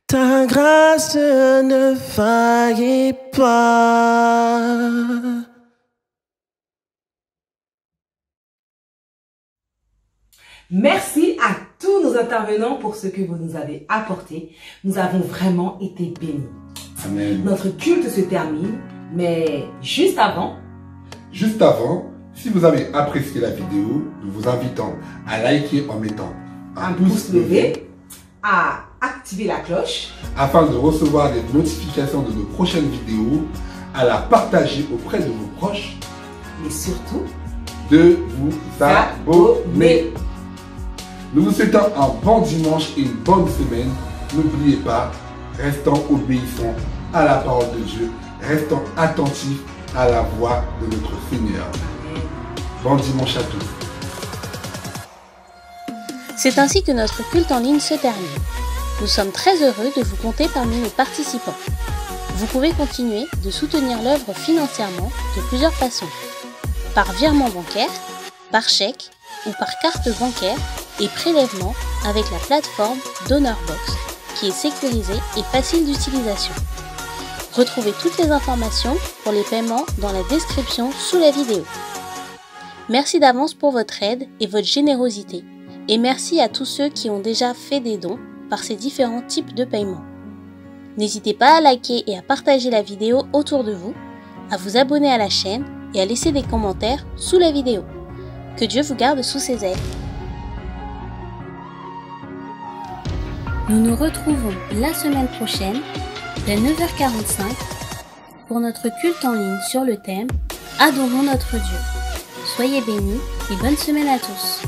Ta grâce ne faillit pas. Merci à tous nos intervenants pour ce que vous nous avez apporté. Nous avons vraiment été bénis. Amen. Notre culte se termine, mais juste avant, si vous avez apprécié la vidéo, nous vous invitons à liker en mettant un pouce levé, à activer la cloche, afin de recevoir les notifications de nos prochaines vidéos, à la partager auprès de vos proches et surtout, de vous abonner. Nous vous souhaitons un bon dimanche et une bonne semaine. N'oubliez pas, restons obéissants à la parole de Dieu, restons attentifs à la voix de notre Seigneur. Bon dimanche à tous. C'est ainsi que notre culte en ligne se termine. Nous sommes très heureux de vous compter parmi nos participants. Vous pouvez continuer de soutenir l'œuvre financièrement de plusieurs façons. Par virement bancaire, par chèque ou par carte bancaire et prélèvement avec la plateforme DonorBox, qui est sécurisée et facile d'utilisation. Retrouvez toutes les informations pour les paiements dans la description sous la vidéo. Merci d'avance pour votre aide et votre générosité. Et merci à tous ceux qui ont déjà fait des dons par ces différents types de paiements. N'hésitez pas à liker et à partager la vidéo autour de vous, à vous abonner à la chaîne et à laisser des commentaires sous la vidéo. Que Dieu vous garde sous ses ailes. Nous nous retrouvons la semaine prochaine dès 9h45 pour notre culte en ligne sur le thème « Adorons notre Dieu ». Soyez bénis et bonne semaine à tous.